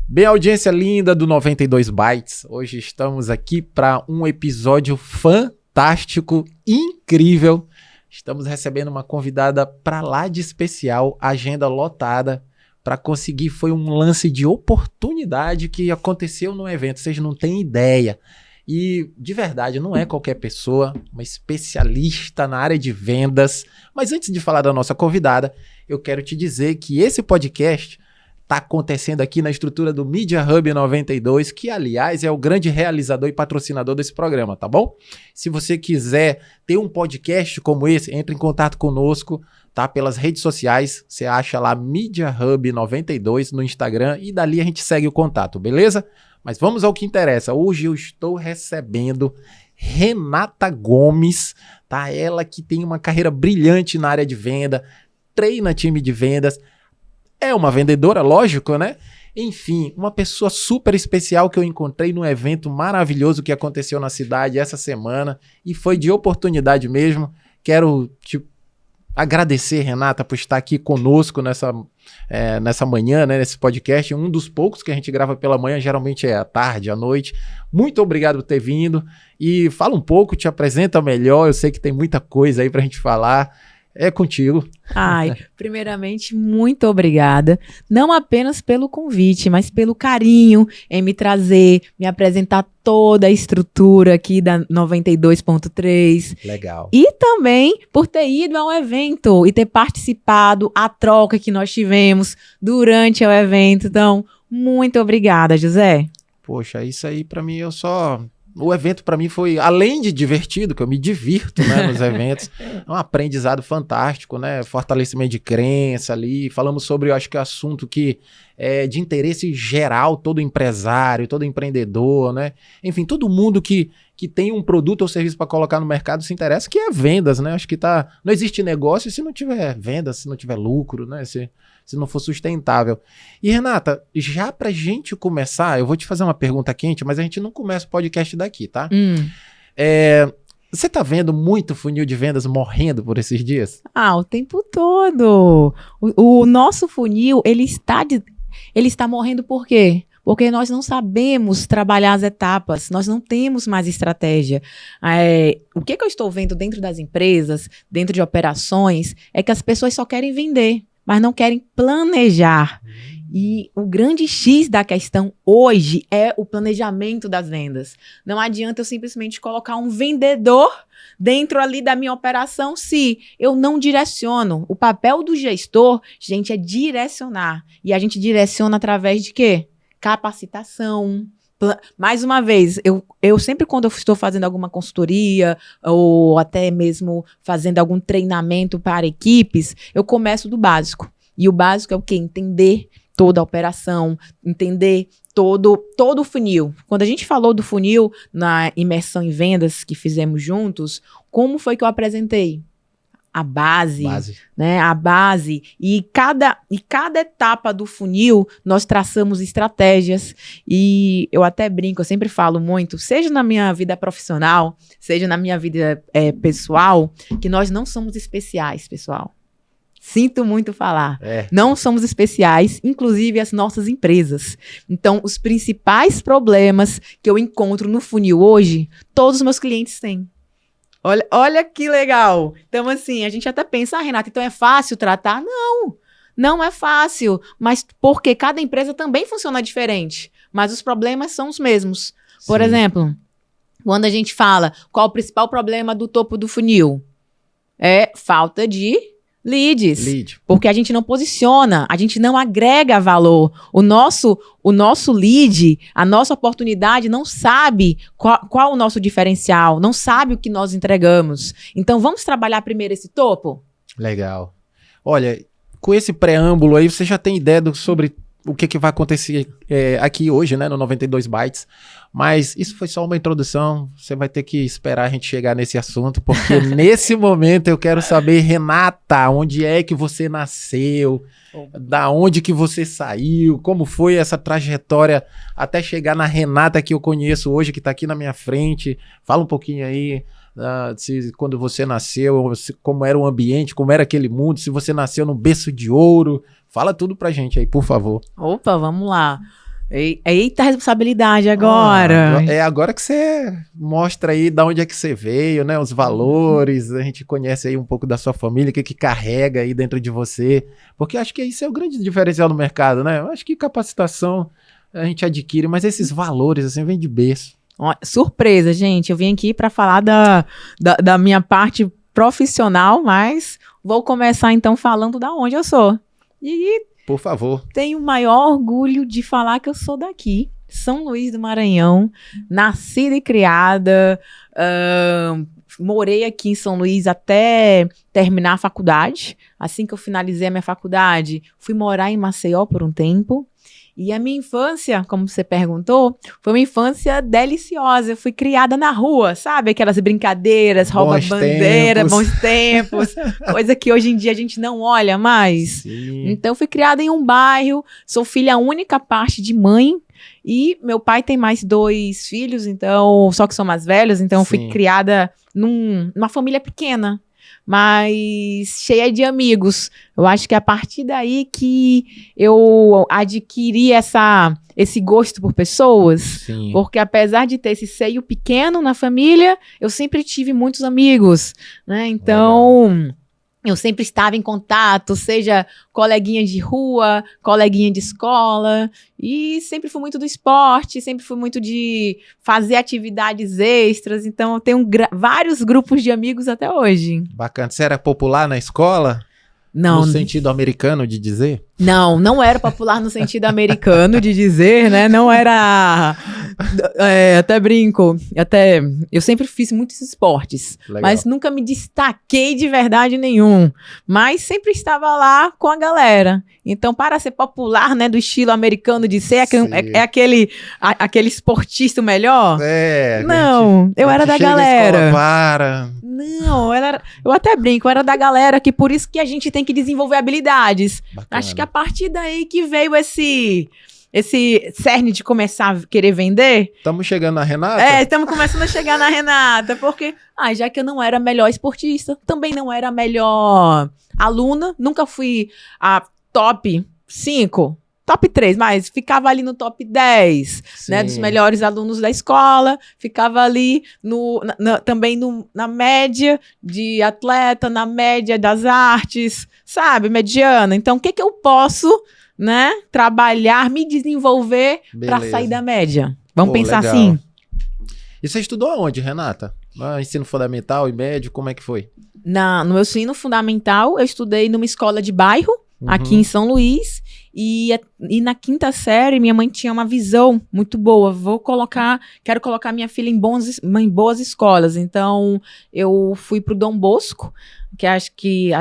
Bem, audiência linda do 92 Bytes, hoje estamos aqui para um episódio fantástico, incrível. Estamos recebendo uma convidada para lá de especial, agenda lotada, para conseguir. Foi um lance de oportunidade que aconteceu no evento, vocês não têm ideia. E, de verdade, não é qualquer pessoa, uma especialista na área de vendas. Mas antes de falar da nossa convidada, eu quero te dizer que esse podcast está acontecendo aqui na estrutura do Media Hub 92, que, aliás, é o grande realizador e patrocinador desse programa, tá bom? Se você quiser ter um podcast como esse, entre em contato conosco, tá? Pelas redes sociais, você acha lá Media Hub 92 no Instagram e dali a gente segue o contato, beleza? Mas vamos ao que interessa. Hoje eu estou recebendo Renata Gomes, tá? Ela que tem uma carreira brilhante na área de venda, treina time de vendas, é uma vendedora, lógico, né? Enfim, uma pessoa super especial que eu encontrei num evento maravilhoso que aconteceu na cidade essa semana e foi de oportunidade mesmo. Quero te agradecer, Renata, por estar aqui conosco nessa manhã, né, nesse podcast, um dos poucos que a gente grava pela manhã, geralmente é à tarde, à noite. Muito obrigado por ter vindo e fala um pouco, te apresenta melhor, eu sei que tem muita coisa aí pra gente falar. É contigo. Ai, primeiramente, muito obrigada. Não apenas pelo convite, mas pelo carinho em me trazer, me apresentar toda a estrutura aqui da 92.3. Legal. E também por ter ido ao evento e ter participado, a troca que nós tivemos durante o evento. Então, muito obrigada, José. Poxa, isso aí pra mim O evento para mim foi, além de divertido, que eu me divirto, né, nos eventos, é um aprendizado fantástico, né, fortalecimento de crença ali, falamos sobre, eu acho que é assunto que é de interesse geral, todo empresário, todo empreendedor, né, enfim, todo mundo que tem um produto ou serviço para colocar no mercado se interessa, que é vendas, né, acho que não existe negócio se não tiver vendas, se não tiver lucro, né, se não for sustentável. E, Renata, já pra gente começar, eu vou te fazer uma pergunta quente, mas a gente não começa o podcast daqui, tá? Você tá vendo muito funil de vendas morrendo por esses dias? O tempo todo. O nosso funil, ele está morrendo por quê? Porque nós não sabemos trabalhar as etapas, nós não temos mais estratégia. O que eu estou vendo dentro das empresas, dentro de operações, é que as pessoas só querem vender, mas não querem planejar. E o grande X da questão hoje é o planejamento das vendas. Não adianta eu simplesmente colocar um vendedor dentro ali da minha operação se eu não direciono. O papel do gestor, gente, é direcionar. E a gente direciona através de quê? Capacitação. Mais uma vez, eu sempre quando eu estou fazendo alguma consultoria ou até mesmo fazendo algum treinamento para equipes, eu começo do básico. E o básico é o quê? Entender toda a operação, entender todo o funil. Quando a gente falou do funil na imersão em vendas que fizemos juntos, como foi que eu apresentei? A base, né? A base. E cada etapa do funil, nós traçamos estratégias. E eu até brinco, eu sempre falo muito, seja na minha vida profissional, seja na minha vida pessoal, que nós não somos especiais, pessoal. Sinto muito falar. Não somos especiais, inclusive as nossas empresas. Então, os principais problemas que eu encontro no funil hoje, todos os meus clientes têm. Olha que legal. Então, assim, a gente até pensa, Renata, então é fácil tratar? Não, não é fácil. Mas porque cada empresa também funciona diferente. Mas os problemas são os mesmos. Por exemplo, quando a gente fala qual o principal problema do topo do funil? É falta de leads. Porque a gente não posiciona, a gente não agrega valor. O nosso lead, a nossa oportunidade não sabe qual o nosso diferencial, não sabe o que nós entregamos. Então, vamos trabalhar primeiro esse topo? Legal. Olha, com esse preâmbulo aí, você já tem ideia sobre o que vai acontecer aqui hoje, né, no 92 Bytes. Mas isso foi só uma introdução, você vai ter que esperar a gente chegar nesse assunto, porque nesse momento eu quero saber, Renata, onde é que você nasceu, da onde que você saiu, como foi essa trajetória até chegar na Renata que eu conheço hoje, que está aqui na minha frente. Fala um pouquinho aí, quando você nasceu, como era o ambiente, como era aquele mundo, se você nasceu num berço de ouro. Fala tudo pra gente aí, por favor. Opa, vamos lá. Eita, responsabilidade agora. É agora que você mostra aí de onde é que você veio, né? Os valores, a gente conhece aí um pouco da sua família, o que carrega aí dentro de você. Porque acho que isso é o grande diferencial do mercado, né? Eu acho que capacitação a gente adquire, mas esses valores, assim, vem de berço. Ó, surpresa, gente. Eu vim aqui para falar da minha parte profissional, mas vou começar então falando da onde eu sou. E Por favor. tenho o maior orgulho de falar que eu sou daqui, São Luís do Maranhão, nascida e criada, morei aqui em São Luís até terminar a faculdade. Assim que eu finalizei a minha faculdade, fui morar em Maceió por um tempo. E a minha infância, como você perguntou, foi uma infância deliciosa. Eu fui criada na rua, sabe? Aquelas brincadeiras, rouba-bandeira, bons tempos, coisa que hoje em dia a gente não olha mais. Sim. Então, eu fui criada em um bairro, sou filha única, parte de mãe, e meu pai tem mais 2 filhos, então, só que são mais velhos, então eu fui Sim. criada numa família pequena, mas cheia de amigos. Eu acho que é a partir daí que eu adquiri esse gosto por pessoas, Sim. porque apesar de ter esse seio pequeno na família, eu sempre tive muitos amigos, né? Então, eu sempre estava em contato, seja coleguinha de rua, coleguinha de escola, e sempre fui muito do esporte, sempre fui muito de fazer atividades extras, então eu tenho vários grupos de amigos até hoje. Bacana. Você era popular na escola? Não, No sentido americano de dizer? não era popular no sentido americano de dizer, né? Não era... até brinco. Eu sempre fiz muitos esportes, Legal. mas nunca me destaquei de verdade nenhum. Mas sempre estava lá com a galera. Então, para ser popular, né, do estilo americano de ser, Sim. aquele esportista melhor? É. Não, eu era da chega, a galera. escola para. Não, eu até brinco, eu era da galera que por isso que a gente tem que desenvolver habilidades. Bacana. Acho que a partir daí que veio esse cerne de começar a querer vender. Estamos chegando na Renata? Estamos começando a chegar na Renata, porque já que eu não era a melhor esportista, também não era a melhor aluna, nunca fui a top 5, top 3, mas ficava ali no top 10, né, dos melhores alunos da escola, ficava ali também na média de atleta, na média das artes, sabe, mediana. Então, o que eu posso, né, trabalhar, me desenvolver para sair da média? Vamos pensar legal. assim? E você estudou aonde, Renata? Ensino fundamental e médio, como é que foi? No meu ensino fundamental, eu estudei numa escola de bairro, aqui em São Luís, e na 5ª série, minha mãe tinha uma visão muito boa. Quero colocar minha filha em boas escolas. Então, eu fui pro Dom Bosco, que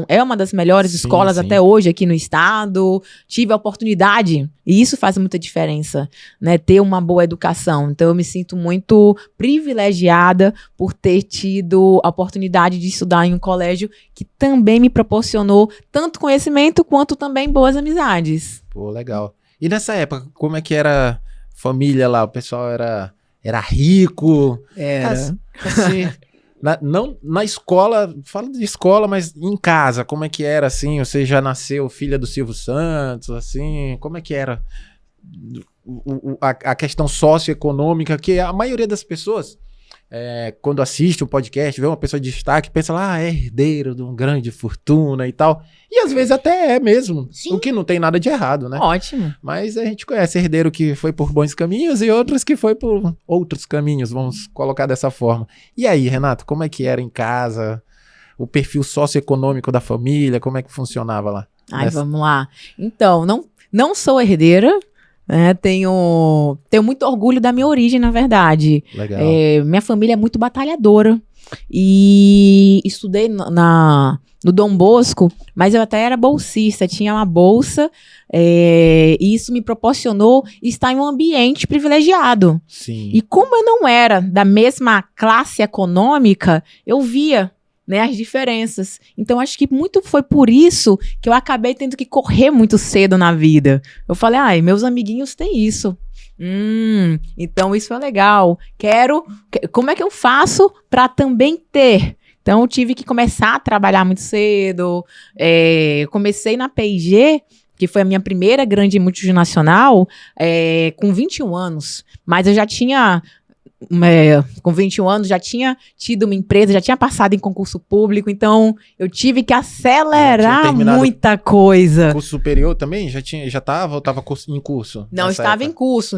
é uma das melhores escolas até hoje aqui no estado. Tive a oportunidade, e isso faz muita diferença, né? Ter uma boa educação. Então, eu me sinto muito privilegiada por ter tido a oportunidade de estudar em um colégio que também me proporcionou tanto conhecimento quanto também boas amizades. Pô, legal. E nessa época, como é que era a família lá? O pessoal era rico? Era. Assim, não na escola, falo de escola, mas em casa, como é que era, assim? Você já nasceu filha do Silvio Santos, assim? Como é que era a questão socioeconômica? Que a maioria das pessoas, quando assiste um podcast, vê uma pessoa de destaque, pensa lá, é herdeiro de uma grande fortuna e tal. E às vezes até é mesmo. Sim. O que não tem nada de errado, né? Ótimo. Mas a gente conhece herdeiro que foi por bons caminhos e outros que foi por outros caminhos, vamos colocar dessa forma. E aí, Renato, como é que era em casa? O perfil socioeconômico da família, como é que funcionava lá? Vamos lá. Então, não sou herdeira, né? Tenho muito orgulho da minha origem, na verdade. Legal. Minha família é muito batalhadora e estudei no Dom Bosco, mas eu até era bolsista, tinha uma bolsa, e isso me proporcionou estar em um ambiente privilegiado. Sim. E como eu não era da mesma classe econômica, eu via, né, as diferenças. Então, acho que muito foi por isso que eu acabei tendo que correr muito cedo na vida. Eu falei, meus amiguinhos têm isso. Então isso é legal. Como é que eu faço para também ter? Então, eu tive que começar a trabalhar muito cedo. Comecei na P&G que foi a minha primeira grande multinacional, com 21 anos. Mas eu já tinha, com 21 anos, já tinha tido uma empresa, já tinha passado em concurso público, então eu tive que acelerar muita coisa. Curso superior também? Já estava ou estava em curso? Não, estava em curso,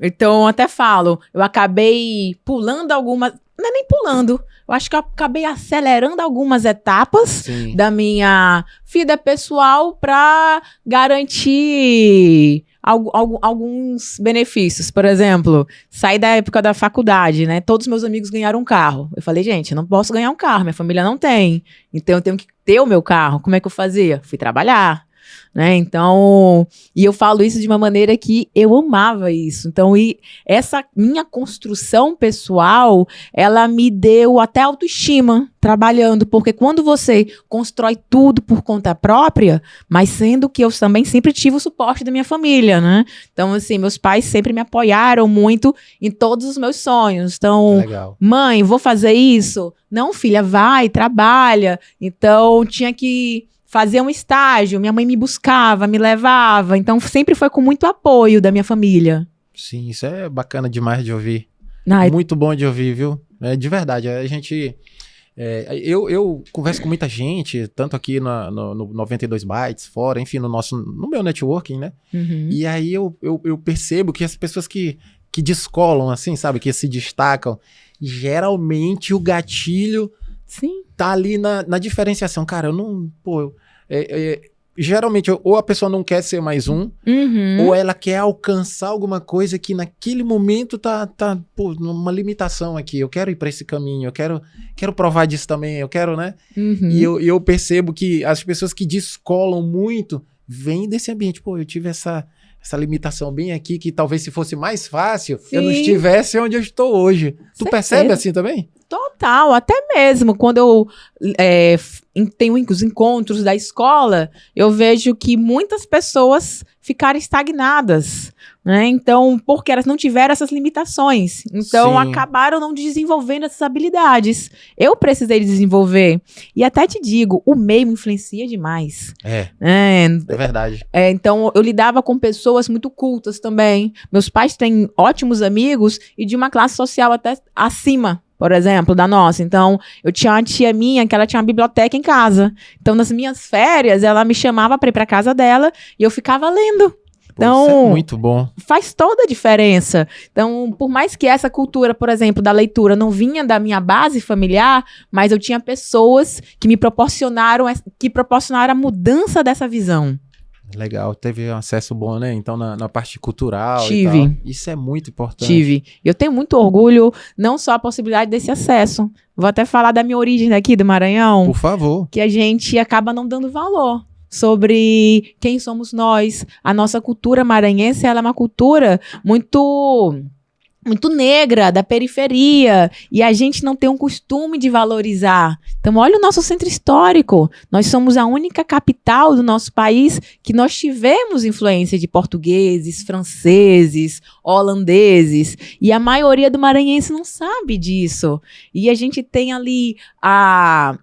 então até falo, eu acabei pulando algumas, não é nem pulando, eu acho que eu acabei acelerando algumas etapas da minha vida pessoal para garantir alguns benefícios. Por exemplo, saí da época da faculdade, né? Todos os meus amigos ganharam um carro. Eu falei, gente, eu não posso ganhar um carro, minha família não tem. Então eu tenho que ter o meu carro. Como é que eu fazia? Fui trabalhar. Né? Então, e eu falo isso de uma maneira que eu amava isso. Então, e essa minha construção pessoal, ela me deu até autoestima trabalhando, porque quando você constrói tudo por conta própria, mas sendo que eu também sempre tive o suporte da minha família, né? Então, assim, meus pais sempre me apoiaram muito em todos os meus sonhos. Então, legal. Mãe, vou fazer isso? Não, filha, vai, trabalha. Então, tinha que fazer um estágio, minha mãe me buscava, me levava, então sempre foi com muito apoio da minha família. Sim, isso é bacana demais de ouvir. Ai. Muito bom de ouvir, viu? De verdade, a gente... eu converso com muita gente, tanto aqui no 92 Bytes, fora, enfim, no meu networking, né? Uhum. E aí eu percebo que as pessoas que descolam, assim, sabe? Que se destacam, geralmente o gatilho tá ali na diferenciação. Cara, eu não... geralmente, ou a pessoa não quer ser mais um, ou ela quer alcançar alguma coisa que naquele momento tá numa limitação aqui. Eu quero ir para esse caminho, eu quero provar disso também, eu quero, né? E eu percebo que as pessoas que descolam muito vêm desse ambiente. Pô, eu tive essa limitação bem aqui, que talvez se fosse mais fácil, eu não estivesse onde eu estou hoje. Tu percebe assim também? Total, até mesmo quando eu tenho os encontros da escola, eu vejo que muitas pessoas ficaram estagnadas, né? Então, porque elas não tiveram essas limitações. Então, acabaram não desenvolvendo essas habilidades. Eu precisei desenvolver. E até te digo, o meio influencia demais. É verdade. Então, eu lidava com pessoas muito cultas também. Meus pais têm ótimos amigos e de uma classe social até acima, por exemplo, da nossa. Então, eu tinha uma tia minha que ela tinha uma biblioteca em casa. Então, nas minhas férias, ela me chamava para ir para casa dela e eu ficava lendo. Então, isso é muito bom. Faz toda a diferença. Então, por mais que essa cultura, por exemplo, da leitura não vinha da minha base familiar, mas eu tinha pessoas que me proporcionaram a mudança dessa visão. Legal, teve um acesso bom, né? Então, na parte cultural Tive. e tal. Isso é muito importante. Tive. Eu tenho muito orgulho, não só a possibilidade desse acesso. Vou até falar da minha origem daqui do Maranhão. Por favor. Que a gente acaba não dando valor sobre quem somos nós. A nossa cultura maranhense, ela é uma cultura muito negra, da periferia, e a gente não tem um costume de valorizar. Então, olha o nosso centro histórico. Nós somos a única capital do nosso país que nós tivemos influência de portugueses, franceses, holandeses, e a maioria do maranhense não sabe disso. E a gente tem ali as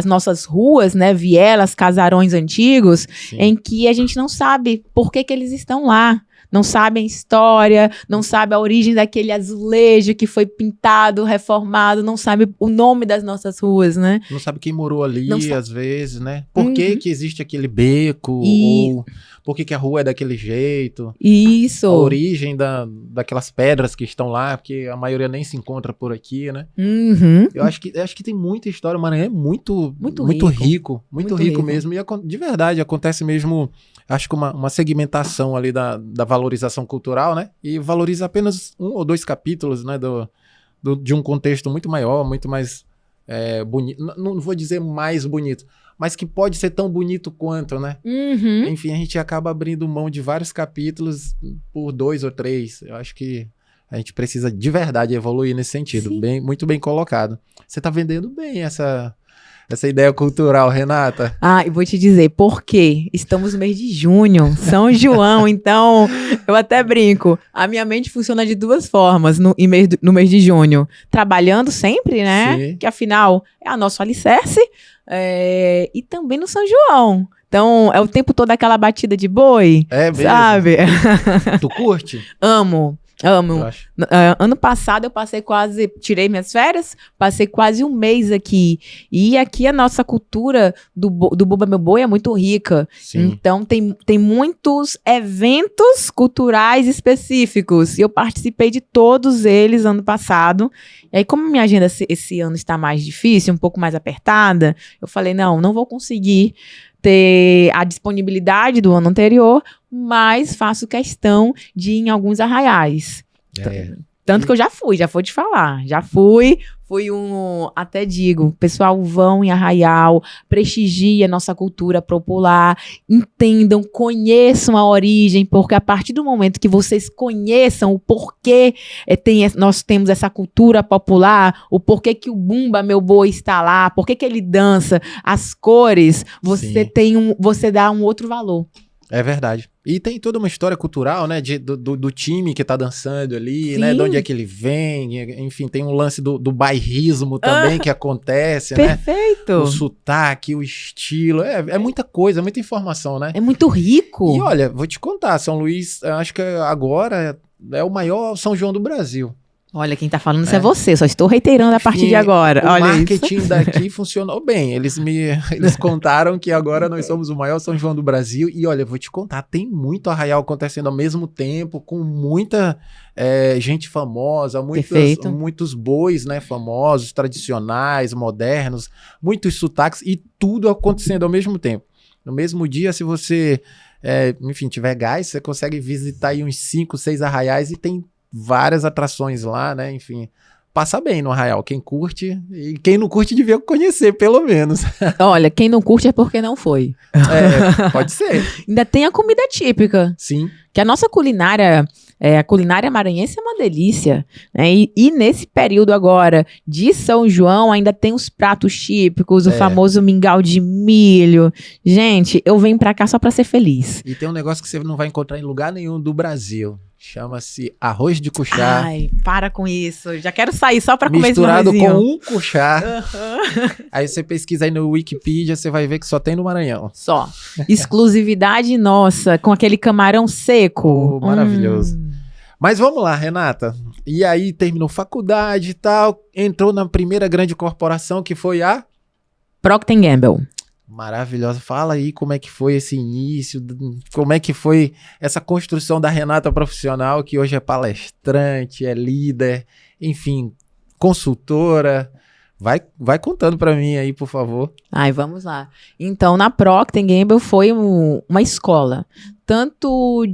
nossas ruas, né, vielas, casarões antigos, em que a gente não sabe por que eles estão lá. Não sabe a história, não sabe a origem daquele azulejo que foi pintado, reformado, não sabe o nome das nossas ruas, né? Não sabe quem morou ali, às vezes, né? Por que existe aquele beco, ou por que a rua é daquele jeito. Isso. A origem daquelas pedras que estão lá, porque a maioria nem se encontra por aqui, né? Eu acho que tem muita história, o Maranhão é muito rico mesmo. E de verdade, acontece mesmo... Acho que uma segmentação ali da valorização cultural, né? E valoriza apenas 1 ou 2 capítulos, né? De um contexto muito maior, muito mais bonito. Não vou dizer mais bonito, mas que pode ser tão bonito quanto, né? Enfim, a gente acaba abrindo mão de vários capítulos por 2 ou 3. Eu acho que a gente precisa de verdade evoluir nesse sentido. Muito bem colocado. Você tá vendendo bem essa ideia cultural, Renata. E vou te dizer, por quê? Estamos no mês de junho, São João, então eu até brinco. A minha mente funciona de 2 formas no mês de junho. Trabalhando sempre, né? Que afinal é a nosso alicerce. E também no São João. Então, é o tempo todo aquela batida de boi, É mesmo? sabe? Tu curte? Amo. Eu acho. Ano passado eu tirei minhas férias, passei quase um mês aqui. E aqui a nossa cultura do Bumba Meu Boi é muito rica. Sim. Então tem muitos eventos culturais específicos. E eu participei de todos eles ano passado. E aí, como minha agenda esse ano está mais difícil, um pouco mais apertada, eu falei, não vou conseguir ter a disponibilidade do ano anterior, mas faço questão de ir em alguns arraiais. Tanto que eu já vou te falar. Já fui até digo, pessoal, vão em arraial, prestigie a nossa cultura popular, entendam, conheçam a origem, porque a partir do momento que vocês conheçam o porquê nós temos essa cultura popular, o porquê que o Bumba Meu Boi está lá, porquê que ele dança, as cores, você dá um outro valor. É verdade. E tem toda uma história cultural, né? Do time que tá dançando ali, Sim. né? De onde é que ele vem. Enfim, tem um lance do bairrismo também que acontece, né? Perfeito. O sotaque, o estilo. É muita coisa, muita informação, né? É muito rico. E olha, vou te contar, São Luís, acho que agora é o maior São João do Brasil. Olha, quem tá falando isso é você, só estou reiterando a partir de agora. O Olha marketing isso. daqui funcionou bem. Eles contaram que agora nós somos o maior São João do Brasil. E olha, eu vou te contar, tem muito arraial acontecendo ao mesmo tempo, com muita gente famosa, muitos bois, né, famosos, tradicionais, modernos, muitos sotaques e tudo acontecendo ao mesmo tempo. No mesmo dia, se você, enfim, tiver gás, você consegue visitar aí uns 5, 6 arraiais e tem várias atrações lá, né? Enfim, passa bem no arraial. Quem curte e quem não curte devia conhecer, pelo menos. Olha, quem não curte é porque não foi. Pode ser. Ainda tem a comida típica. Sim. Que a nossa culinária, a culinária maranhense é uma delícia. Né? E nesse período agora de São João, ainda tem os pratos típicos, o famoso mingau de milho. Gente, eu venho pra cá só pra ser feliz. E tem um negócio que você não vai encontrar em lugar nenhum do Brasil. Chama-se arroz de cuchá. Ai, para com isso. Já quero sair só pra comer esse misturado arrozinho. com um cuchá. Aí você pesquisa aí no Wikipedia, você vai ver que só tem no Maranhão. Só. Exclusividade nossa, com aquele camarão seco. Maravilhoso. Mas vamos lá, Renata. E aí terminou faculdade e tal, entrou na primeira grande corporação que foi a Procter & Gamble. Maravilhosa. Fala aí como é que foi esse início, como é que foi essa construção da Renata profissional, que hoje é palestrante, é líder, enfim, consultora. Vai contando pra mim aí, por favor. Ai, vamos lá. Então, na Procter & Gamble foi uma escola, tanto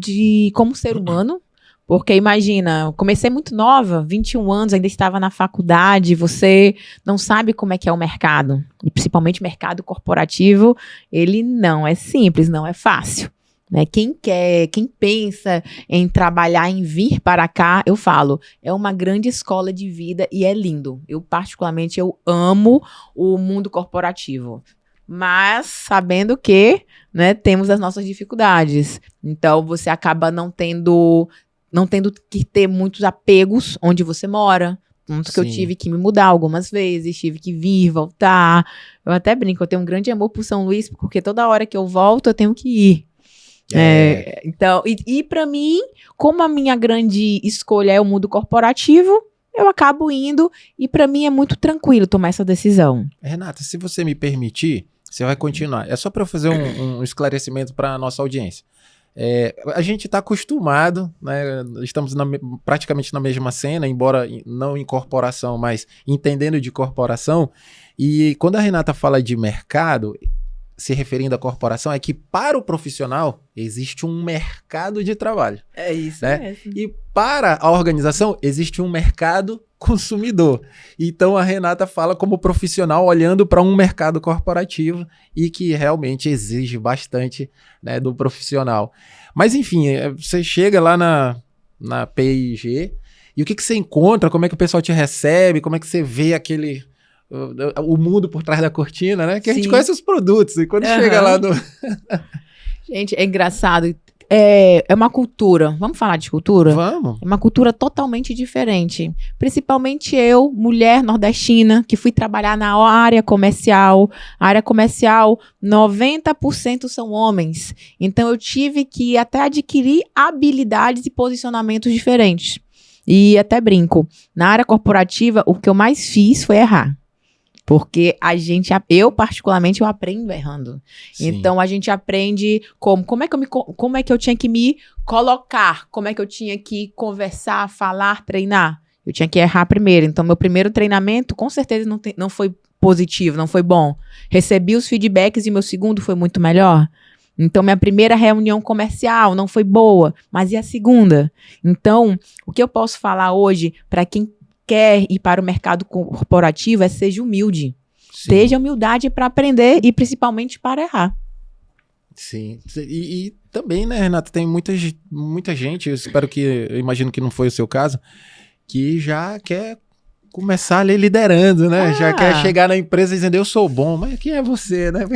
como ser humano, porque imagina, comecei muito nova, 21 anos, ainda estava na faculdade, você não sabe como é que é o mercado, e principalmente o mercado corporativo, ele não é simples, não é fácil. Né? Quem pensa em trabalhar, em vir para cá, eu falo, é uma grande escola de vida e é lindo. Eu particularmente, eu amo o mundo corporativo. Mas sabendo que, né, temos as nossas dificuldades. Então, você acaba não tendo que ter muitos apegos onde você mora. Tanto que eu tive que me mudar algumas vezes, tive que vir, voltar. Eu até brinco, eu tenho um grande amor por São Luís, porque toda hora que eu volto, eu tenho que ir. Então, e para mim, como a minha grande escolha é o mundo corporativo, eu acabo indo e para mim é muito tranquilo tomar essa decisão. Renata, se você me permitir, você vai continuar. É só para eu fazer um esclarecimento para a nossa audiência. A gente está acostumado, né? Estamos praticamente na mesma cena, embora não em corporação, mas entendendo de corporação. E quando a Renata fala de mercado, se referindo à corporação, é que para o profissional existe um mercado de trabalho. É isso, né? mesmo. E para a organização existe um mercado consumidor. Então a Renata fala como profissional olhando para um mercado corporativo e que realmente exige bastante, né, do profissional. Mas enfim, você chega lá na P&G e o que você encontra, como é que o pessoal te recebe, como é que você vê o mundo por trás da cortina, né? Que a gente conhece os produtos e quando chega lá no... Gente, é engraçado. É uma cultura. Vamos falar de cultura? Vamos. É uma cultura totalmente diferente. Principalmente eu, mulher nordestina, que fui trabalhar na área comercial. A área comercial, 90% são homens. Então, eu tive que até adquirir habilidades e posicionamentos diferentes. E até brinco. Na área corporativa, o que eu mais fiz foi errar. Porque eu particularmente, eu aprendo errando. Sim. Então, a gente aprende como é que eu tinha que me colocar, como é que eu tinha que conversar, falar, treinar. Eu tinha que errar primeiro. Então, meu primeiro treinamento, com certeza, não foi positivo, não foi bom. Recebi os feedbacks e meu segundo foi muito melhor. Então, minha primeira reunião comercial não foi boa, mas e a segunda? Então, o que eu posso falar hoje para quem quer ir para o mercado corporativo é seja humilde. Sim. Seja humildade para aprender e principalmente para errar. Sim. E também, né, Renata, tem muita gente, eu imagino que não foi o seu caso, que já quer começar ali liderando, né? Já quer chegar na empresa dizendo, eu sou bom, mas quem é você, né?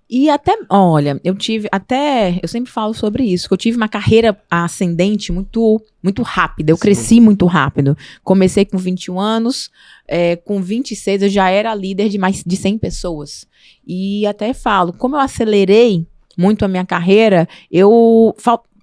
E olha, eu sempre falo sobre isso, que eu tive uma carreira ascendente muito, muito rápida, eu cresci muito rápido. Comecei com 21 anos, com 26 eu já era líder de mais de 100 pessoas. E até falo, como eu acelerei muito a minha carreira,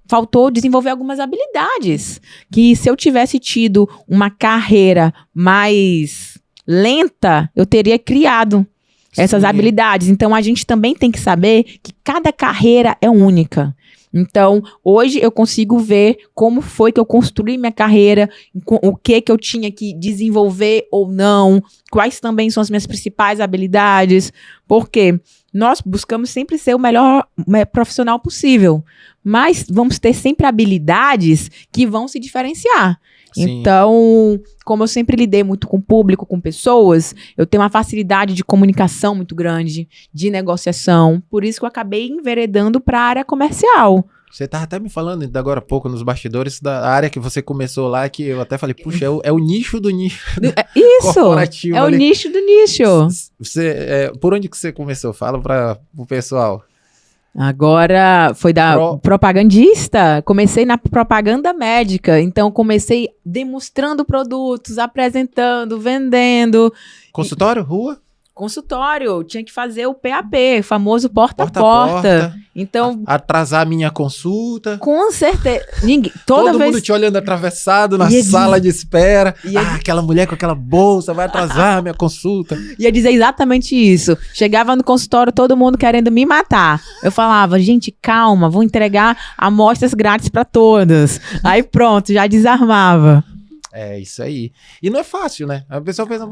faltou desenvolver algumas habilidades, que se eu tivesse tido uma carreira mais lenta, eu teria criado essas habilidades. Então, a gente também tem que saber que cada carreira é única. Então, hoje eu consigo ver como foi que eu construí minha carreira, o que eu tinha que desenvolver ou não, quais também são as minhas principais habilidades, porque nós buscamos sempre ser o melhor profissional possível, mas vamos ter sempre habilidades que vão se diferenciar. Sim. Então, como eu sempre lidei muito com o público, com pessoas, eu tenho uma facilidade de comunicação muito grande, de negociação. Por isso que eu acabei enveredando para a área comercial. Você estava até me falando ainda agora há pouco nos bastidores da área que você começou lá, que eu até falei, puxa, é o nicho do nicho. Isso, corporativo é ali. O nicho do nicho. Por onde que você começou? Fala para o pessoal. Agora foi propagandista, comecei na propaganda médica, então comecei demonstrando produtos, apresentando, vendendo. Consultório, rua? Consultório, tinha que fazer o PAP, famoso porta a porta. Então, atrasar a minha consulta. Com certeza. Todo mundo te olhando atravessado na sala de espera. Aquela mulher com aquela bolsa vai atrasar a minha consulta. Ia dizer exatamente isso. Chegava no consultório, todo mundo querendo me matar. Eu falava, gente, calma, vou entregar amostras grátis para todas. Aí pronto, já desarmava. É isso aí. E não é fácil, né? A pessoa pensa,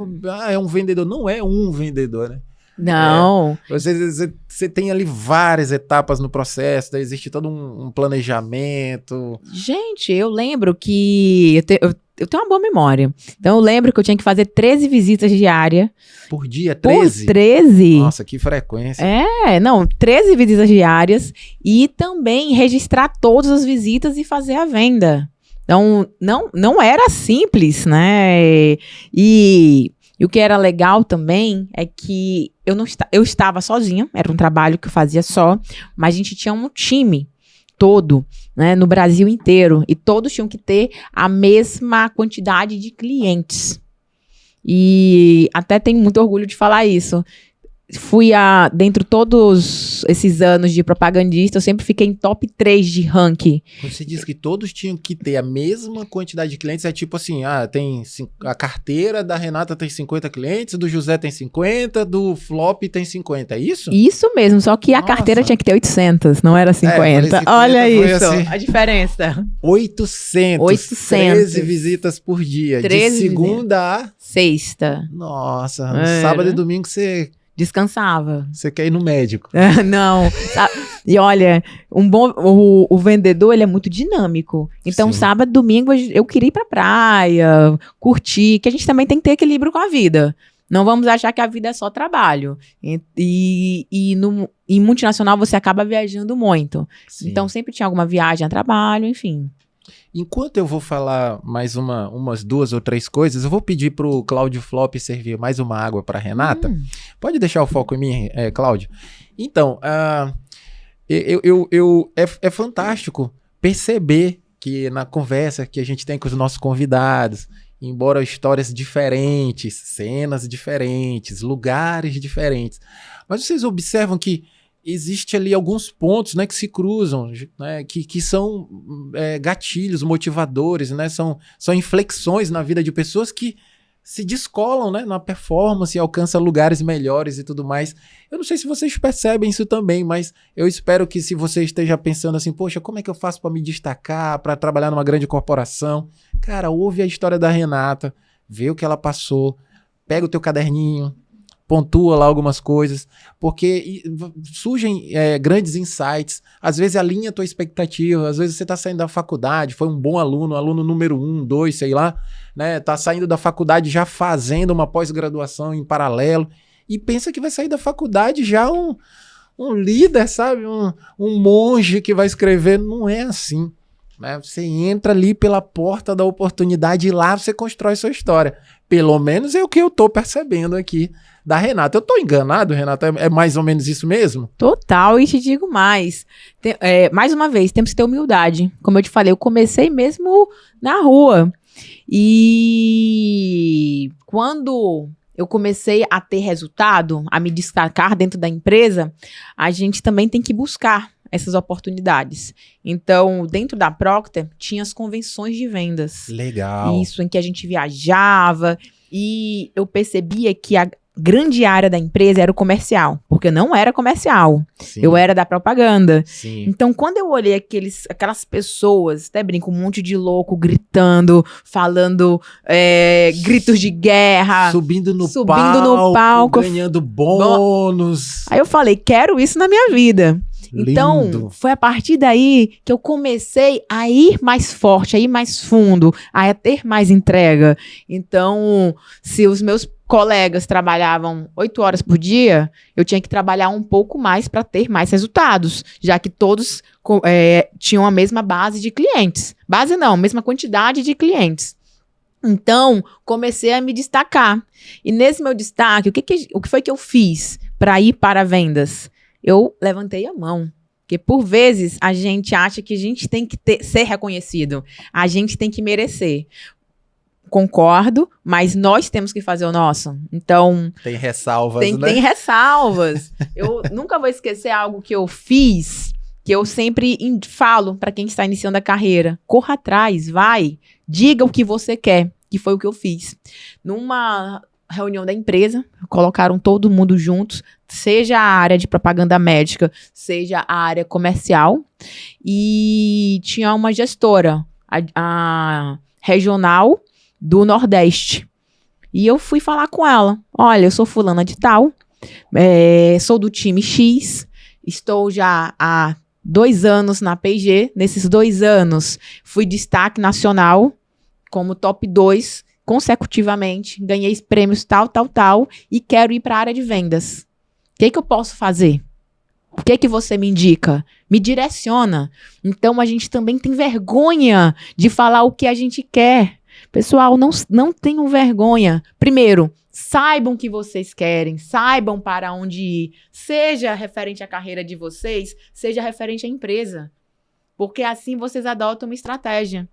é um vendedor. Não é um vendedor, né? Não. Você tem ali várias etapas no processo, existe todo um planejamento. Gente, eu lembro que eu tenho uma boa memória. Então eu lembro que eu tinha que fazer 13 visitas diárias. Por dia? 13? Por 13. Nossa, que frequência. 13 visitas diárias e também registrar todas as visitas e fazer a venda. Então, não era simples, né? E o que era legal também é que eu estava sozinha, era um trabalho que eu fazia só, mas a gente tinha um time todo, né, no Brasil inteiro, e todos tinham que ter a mesma quantidade de clientes. E até tenho muito orgulho de falar isso. Dentro de todos esses anos de propagandista, eu sempre fiquei em top 3 de ranking. Quando você diz que todos tinham que ter a mesma quantidade de clientes, é tipo assim, tem a carteira da Renata tem 50 clientes, do José tem 50, do Flop tem 50, é isso? Isso mesmo, só que a carteira tinha que ter 800, não era 50. 50 Olha isso, assim, a diferença. 800. 13 visitas por dia, 13 de segunda a sexta. Nossa, no sábado e domingo você... Descansava. Você quer ir no médico. Não. E olha, o vendedor, ele é muito dinâmico. Então, sábado, domingo, eu queria ir pra praia, curtir, que a gente também tem que ter equilíbrio com a vida. Não vamos achar que a vida é só trabalho. Em multinacional, você acaba viajando muito. Sim. Então, sempre tinha alguma viagem a trabalho, enfim. Enquanto eu vou falar mais umas 2 ou 3 coisas, eu vou pedir pro Cláudio Flop servir mais uma água para Renata. Pode deixar o foco em mim, Cláudio? Então, É fantástico perceber que na conversa que a gente tem com os nossos convidados, embora histórias diferentes, cenas diferentes, lugares diferentes, mas vocês observam que existe ali alguns pontos, né, que se cruzam, né, que são gatilhos motivadores, né, são inflexões na vida de pessoas que se descolam, né, na performance, alcançam lugares melhores e tudo mais. Eu não sei se vocês percebem isso também, mas eu espero que, se você esteja pensando assim, poxa, como é que eu faço para me destacar, para trabalhar numa grande corporação? Cara, ouve a história da Renata, vê o que ela passou, pega o teu caderninho, pontua lá algumas coisas, porque surgem grandes insights. Às vezes alinha a tua expectativa, às vezes você está saindo da faculdade, foi um bom aluno número 1, 2, sei lá, né? Tá saindo da faculdade já fazendo uma pós-graduação em paralelo e pensa que vai sair da faculdade já um líder, sabe? Um monge que vai escrever. Não é assim, né? Você entra ali pela porta da oportunidade e lá você constrói sua história. Pelo menos é o que eu tô percebendo aqui da Renata. Eu tô enganado, Renata? É mais ou menos isso mesmo? Total, e te digo mais. Mais uma vez, temos que ter humildade. Como eu te falei, eu comecei mesmo na rua. E quando eu comecei a ter resultado, a me destacar dentro da empresa, a gente também tem que buscar essas oportunidades. Então, dentro da Procter, tinha as convenções de vendas. Legal. Isso, em que a gente viajava, e eu percebia que a grande área da empresa era o comercial, porque eu não era comercial, Sim. Eu era da propaganda. Sim. Então, quando eu olhei aquelas pessoas, até brinco, um monte de louco gritando, falando gritos de guerra, Subindo no palco, ganhando bônus. Aí eu falei, quero isso na minha vida. Então, Lindo. foi a partir daí que eu comecei a ir mais forte, a ir mais fundo, a ter mais entrega. Então, se os meus colegas trabalhavam 8 horas por dia, eu tinha que trabalhar um pouco mais para ter mais resultados, já que todos tinham a mesma base de clientes. Base não, mesma quantidade de clientes. Então, comecei a me destacar. E nesse meu destaque, o que foi que eu fiz para ir para vendas? Eu levantei a mão. Porque, por vezes, a gente acha que a gente tem que ser reconhecido. A gente tem que merecer. Concordo, mas nós temos que fazer o nosso. Então... Tem ressalvas, né? Tem ressalvas. Eu nunca vou esquecer algo que eu fiz, que eu sempre falo para quem está iniciando a carreira. Corra atrás, vai. Diga o que você quer, que foi o que eu fiz. Numa reunião da empresa, colocaram todo mundo juntos, seja a área de propaganda médica, seja a área comercial, e tinha uma gestora, a regional do Nordeste. E eu fui falar com ela. Olha, eu sou fulana de tal, sou do time X, estou já há 2 anos na P&G. Nesses 2 anos, fui destaque nacional como top 2 consecutivamente, ganhei prêmios tal, e quero ir para a área de vendas. O que eu posso fazer? O que você me indica? Me direciona. Então, a gente também tem vergonha de falar o que a gente quer. Pessoal, não tenham vergonha. Primeiro, saibam o que vocês querem, saibam para onde ir. Seja referente à carreira de vocês, seja referente à empresa. Porque assim vocês adotam uma estratégia.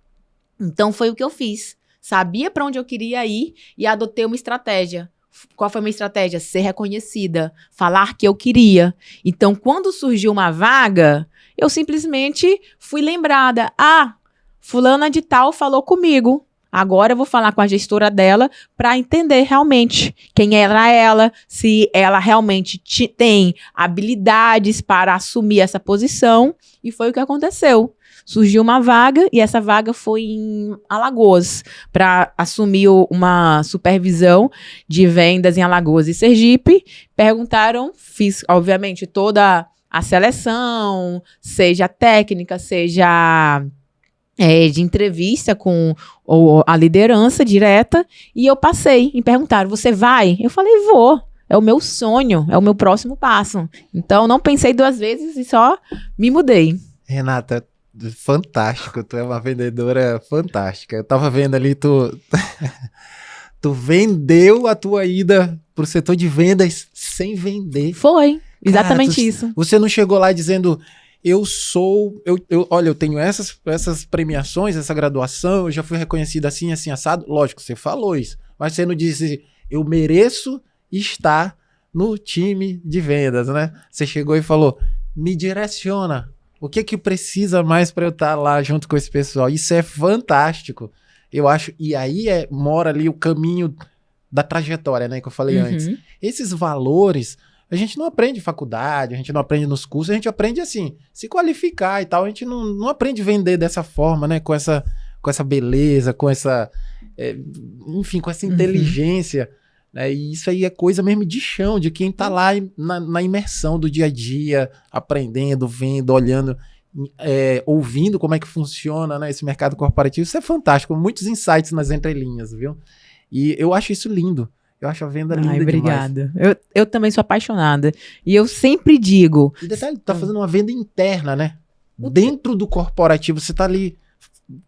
Então, foi o que eu fiz. Sabia para onde eu queria ir e adotei uma estratégia. Qual foi a minha estratégia? Ser reconhecida, falar que eu queria. Então, quando surgiu uma vaga, eu simplesmente fui lembrada. Ah, fulana de tal falou comigo. Agora eu vou falar com a gestora dela para entender realmente quem era ela, se ela realmente tem habilidades para assumir essa posição. E foi o que aconteceu. Surgiu uma vaga e essa vaga foi em Alagoas para assumir uma supervisão de vendas em Alagoas e Sergipe. Perguntaram, fiz obviamente toda a seleção, seja técnica, seja de entrevista com a liderança direta, e eu passei. E perguntaram, você vai? Eu falei, vou. É o meu sonho, é o meu próximo passo. Então, não pensei 2 vezes e só me mudei. Renata, fantástico, tu é uma vendedora fantástica. Eu tava vendo ali, tu vendeu a tua ida pro setor de vendas sem vender. Foi, exatamente isso. Você não chegou lá dizendo, Olha, eu tenho essas premiações, essa graduação, eu já fui reconhecido assim, assim, assado. Lógico, você falou isso, mas você não disse, eu mereço estar no time de vendas, né? Você chegou e falou, me direciona. O que precisa mais para eu estar lá junto com esse pessoal? Isso é fantástico. Eu acho, e aí mora ali o caminho da trajetória, né, que eu falei antes. Esses valores, a gente não aprende em faculdade, a gente não aprende nos cursos, a gente aprende assim, se qualificar e tal, a gente não aprende a vender dessa forma, né, com essa beleza, com essa, enfim, com essa inteligência, né, e isso aí é coisa mesmo de chão, de quem tá lá na imersão do dia a dia, aprendendo, vendo, olhando, ouvindo como é que funciona, né, esse mercado corporativo. Isso é fantástico, muitos insights nas entrelinhas, viu? E eu acho isso lindo. Eu acho a venda linda demais. Obrigada. Eu também sou apaixonada. E eu sempre digo... E detalhe, tu tá fazendo uma venda interna, né? Dentro do corporativo, você tá ali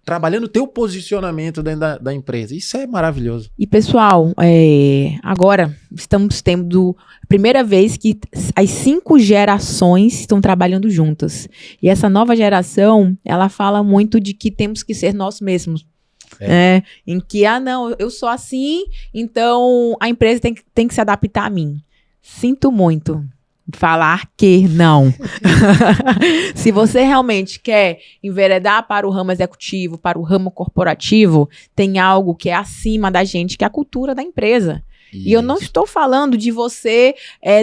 trabalhando o teu posicionamento dentro da empresa. Isso é maravilhoso. E, pessoal, agora estamos tendo a primeira vez que as 5 gerações estão trabalhando juntas. E essa nova geração, ela fala muito de que temos que ser nós mesmos. Em que, não, eu sou assim, então a empresa tem que se adaptar a mim. Sinto muito falar que não. Se você realmente quer enveredar para o ramo executivo, para o ramo corporativo, tem algo que é acima da gente, que é a cultura da empresa. Isso. E eu não estou falando de você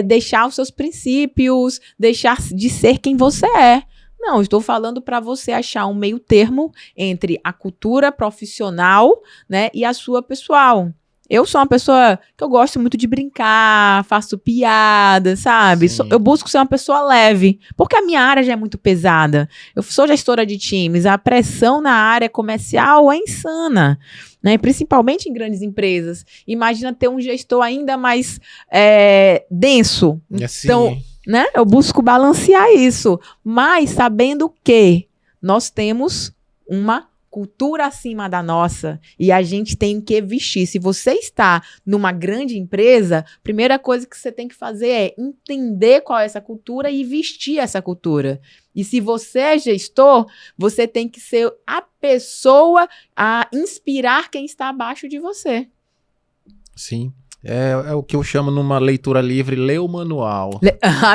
deixar os seus princípios, deixar de ser quem você é. Não, estou falando para você achar um meio termo entre a cultura profissional, né, e a sua pessoal. Eu sou uma pessoa que eu gosto muito de brincar, faço piada, sabe? Eu busco ser uma pessoa leve, porque a minha área já é muito pesada. Eu sou gestora de times, a pressão na área comercial é insana, né? Principalmente em grandes empresas. Imagina ter um gestor ainda mais denso. Então, né? Eu busco balancear isso, mas sabendo que nós temos uma cultura acima da nossa e a gente tem que vestir. Se você está numa grande empresa, a primeira coisa que você tem que fazer é entender qual é essa cultura e vestir essa cultura. E se você é gestor, você tem que ser a pessoa a inspirar quem está abaixo de você. Sim. É o que eu chamo numa leitura livre, ler o manual.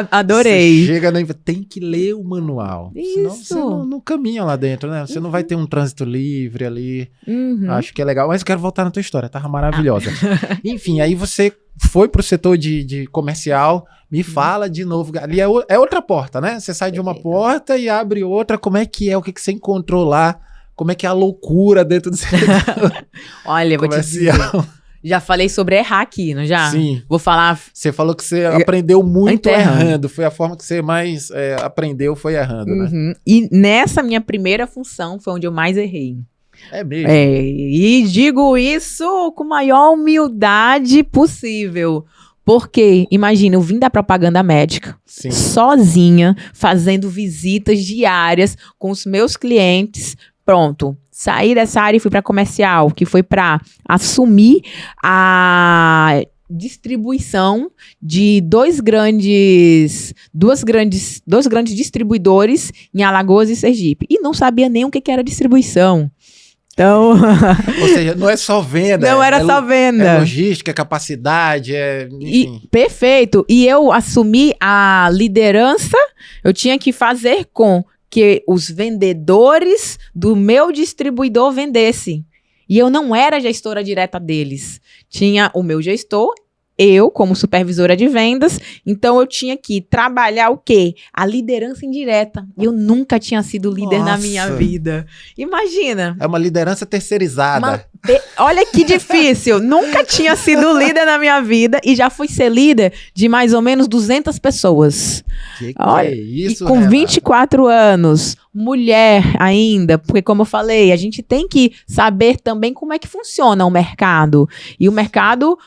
Adorei. Você chega tem que ler o manual. Isso. Senão você não caminha lá dentro, né? Você não vai ter um trânsito livre ali. Acho que é legal, mas eu quero voltar na tua história, tava maravilhosa. Enfim, aí você foi pro setor de comercial, me fala de novo. Ali é outra porta, né? Você sai de uma porta e abre outra. Como é que é? O que você encontrou lá? Como é que é a loucura dentro do setor Olha, comercial? Vou te dizer. Já falei sobre errar aqui, não já? Sim. Vou falar... Você falou que você aprendeu muito errando. Foi a forma que você mais aprendeu, foi errando, né? E nessa minha primeira função foi onde eu mais errei. É mesmo? E digo isso com a maior humildade possível. Porque, imagina, eu vim da propaganda médica, sozinha, fazendo visitas diárias com os meus clientes. Pronto. Saí dessa área e fui para comercial, que foi para assumir a distribuição de dois grandes distribuidores em Alagoas e Sergipe. E não sabia nem o que era distribuição. Então... Ou seja, não é só venda. Não era só venda. É logística, é capacidade, enfim. Perfeito. E eu assumi a liderança, eu tinha que fazer com que os vendedores do meu distribuidor vendessem. E eu não era gestora direta deles. Tinha o meu gestor, eu como supervisora de vendas, então eu tinha que trabalhar o quê? A liderança indireta. Eu nunca tinha sido líder na minha vida. Imagina. É uma liderança terceirizada. Olha que difícil. Nunca tinha sido líder na minha vida e já fui ser líder de mais ou menos 200 pessoas. Olha, é isso, e com 24 anos, mulher ainda, porque como eu falei, a gente tem que saber também como é que funciona o mercado. E o mercado,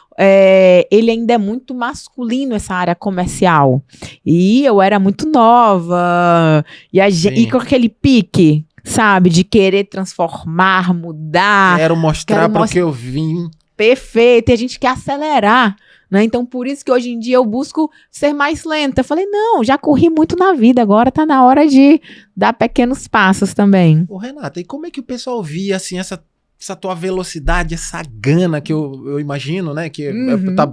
ele ainda é muito masculino, essa área comercial. E eu era muito nova, e com aquele pique, sabe, de querer transformar, mudar. Quero mostrar porque eu vim. Perfeito, e a gente quer acelerar, né? Então, por isso que hoje em dia eu busco ser mais lenta. Eu falei, não, já corri muito na vida, agora tá na hora de dar pequenos passos também. Ô, Renata, e como é que o pessoal via, assim, essa tua velocidade, essa gana que eu imagino, né? Que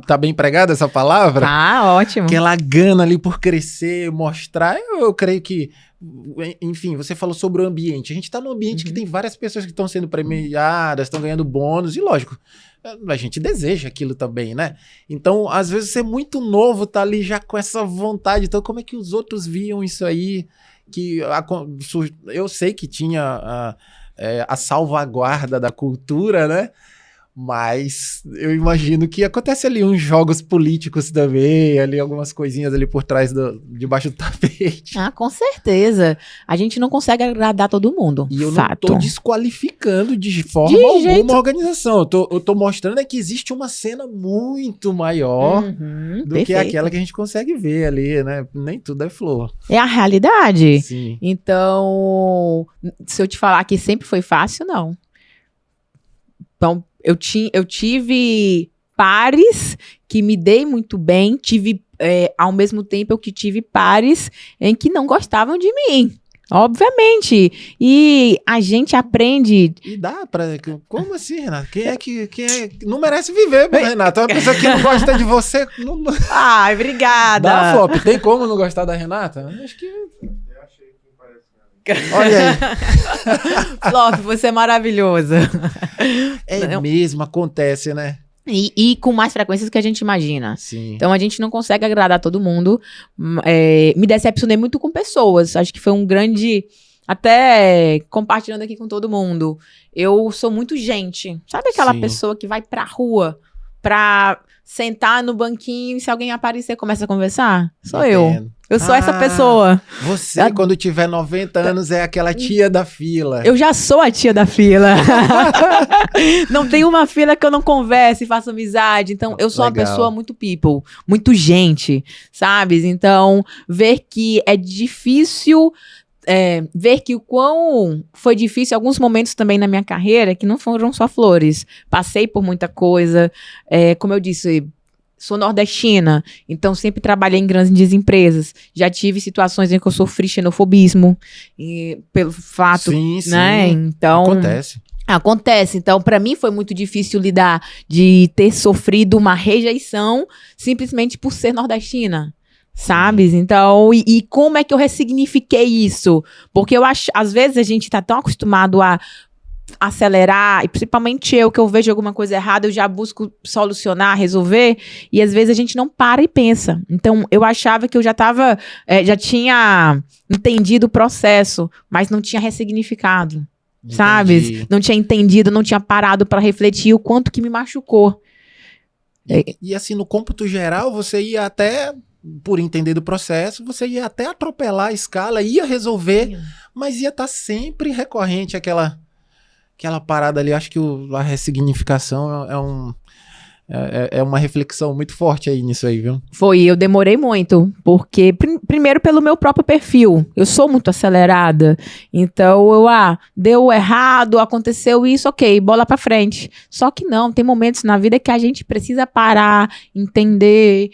tá bem empregada essa palavra. Tá, ótimo. Aquela gana ali por crescer, mostrar. Eu creio que, enfim, você falou sobre o ambiente. A gente tá num ambiente que tem várias pessoas que estão sendo premiadas, estão ganhando bônus, e lógico, a gente deseja aquilo também, né? Então, às vezes, você é muito novo, tá ali já com essa vontade. Então, como é que os outros viam isso aí? Eu sei que tinha a salvaguarda da cultura, né? Mas eu imagino que acontece ali uns jogos políticos também, ali algumas coisinhas ali por trás, debaixo do tapete. Ah, com certeza. A gente não consegue agradar todo mundo. E eu fato. não tô desqualificando de forma alguma a organização. Eu tô mostrando que existe uma cena muito maior do que aquela que a gente consegue ver ali, né? Nem tudo é flor. É a realidade. Sim. Então, se eu te falar que sempre foi fácil, não. Então, eu tive pares que me dei muito bem, ao mesmo tempo que tive pares em que não gostavam de mim. Obviamente. E a gente aprende... E dá pra... Como assim, Renato? Quem é que não merece viver, Renato? Uma pessoa que não gosta de você... Não... Ai, obrigada. Dá, Flop. Tem como não gostar da Renata? Acho que... Olha aí. Flop, você é maravilhosa. É mesmo, acontece, né? E com mais frequências do que a gente imagina. Sim. Então a gente não consegue agradar todo mundo. Me decepcionei muito com pessoas. Acho que foi um grande... Até compartilhando aqui com todo mundo. Eu sou muito gente. Sabe aquela pessoa que vai pra rua pra sentar no banquinho e se alguém aparecer começa a conversar? Sou eu. Eu sou essa pessoa. Você, quando tiver 90 anos, é aquela tia da fila. Eu já sou a tia da fila. Não tem uma fila que eu não converse e faça amizade. Então, eu sou uma pessoa muito people, muito gente, sabe? Então, ver que é difícil... ver que o quão foi difícil alguns momentos também na minha carreira, que não foram só flores. Passei por muita coisa. Como eu disse... Sou nordestina, então sempre trabalhei em grandes empresas. Já tive situações em que eu sofri xenofobismo, pelo fato, né? Então, acontece. Então, para mim foi muito difícil lidar de ter sofrido uma rejeição simplesmente por ser nordestina. Sabe? Então, e como é que eu ressignifiquei isso? Porque eu acho, às vezes a gente tá tão acostumado a acelerar, e principalmente eu, que eu vejo alguma coisa errada, eu já busco solucionar, resolver, e às vezes a gente não para e pensa. Então, eu achava que eu já tinha entendido o processo, mas não tinha ressignificado, sabe? Não tinha entendido, não tinha parado para refletir o quanto que me machucou. E assim, no cômputo geral, você ia até, por entender do processo, você ia até atropelar a escala, ia resolver, mas ia estar sempre recorrente aquela parada ali. Acho que a ressignificação é uma reflexão muito forte aí nisso aí, viu? Eu demorei muito, porque primeiro pelo meu próprio perfil, eu sou muito acelerada, então deu errado, aconteceu isso, ok, bola pra frente. Só que não, tem momentos na vida que a gente precisa parar, entender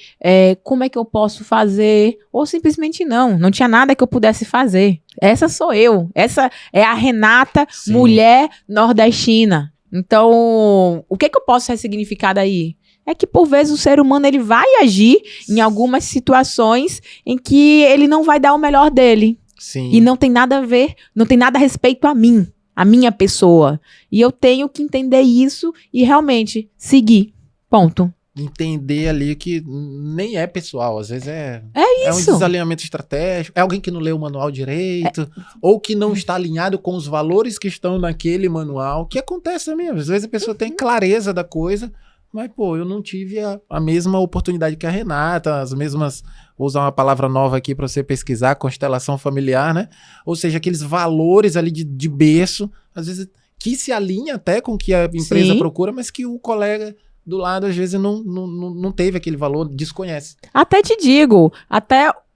como é que eu posso fazer, ou simplesmente não tinha nada que eu pudesse fazer. Essa sou eu, essa é a Renata, mulher nordestina. Então, o que eu posso ressignificar daí? É que, por vezes, o ser humano ele vai agir em algumas situações em que ele não vai dar o melhor dele. Sim. E não tem nada a ver, não tem nada a respeito a mim, a minha pessoa. E eu tenho que entender isso e realmente seguir. Ponto. Entender ali que nem é pessoal, às vezes é isso. Um desalinhamento estratégico, é alguém que não leu o manual direito, ou que não está alinhado com os valores que estão naquele manual, que acontece também, às vezes a pessoa tem clareza da coisa, mas eu não tive a mesma oportunidade que a Renata, as mesmas, vou usar uma palavra nova aqui para você pesquisar, constelação familiar, né? Ou seja, aqueles valores ali de berço, às vezes que se alinha até com o que a empresa procura, mas que o colega do lado, às vezes, não teve aquele valor, desconhece. Até te digo,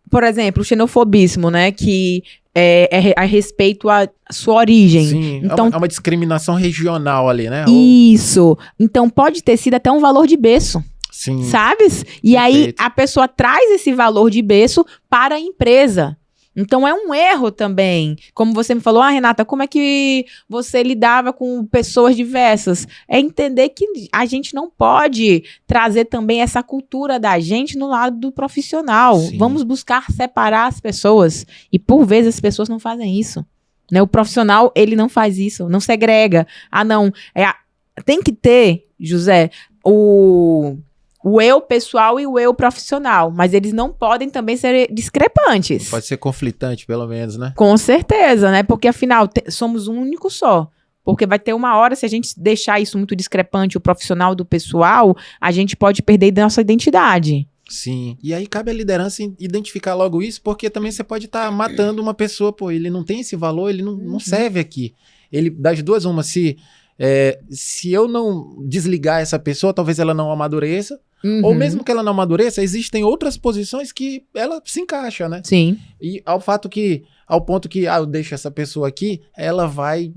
por exemplo, o xenofobismo, né, que é a respeito à sua origem. Sim, então, é uma discriminação regional ali, né? Isso. Então, pode ter sido até um valor de berço. Sim. Sabes? E aí Perfeito. a pessoa traz esse valor de berço para a empresa. Então é um erro também. Como você me falou, Renata, como é que você lidava com pessoas diversas? É entender que a gente não pode trazer também essa cultura da gente no lado do profissional. Sim. Vamos buscar separar as pessoas. E por vezes as pessoas não fazem isso. Né? O profissional, ele não faz isso, não segrega. Ah, não. Tem que ter, José, o eu pessoal e o eu profissional, mas eles não podem também ser discrepantes. Pode ser conflitante, pelo menos, né? Com certeza, né? Porque afinal, somos um único só. Porque vai ter uma hora, se a gente deixar isso muito discrepante, o profissional do pessoal, a gente pode perder nossa identidade. Sim. E aí cabe à liderança identificar logo isso, porque também você pode estar matando uma pessoa, pô, ele não tem esse valor, ele não serve aqui. Ele, das duas, uma, se eu não desligar essa pessoa, talvez ela não amadureça, ou mesmo que ela não amadureça, existem outras posições que ela se encaixa, né? Sim. E ao ponto que eu deixo essa pessoa aqui, ela vai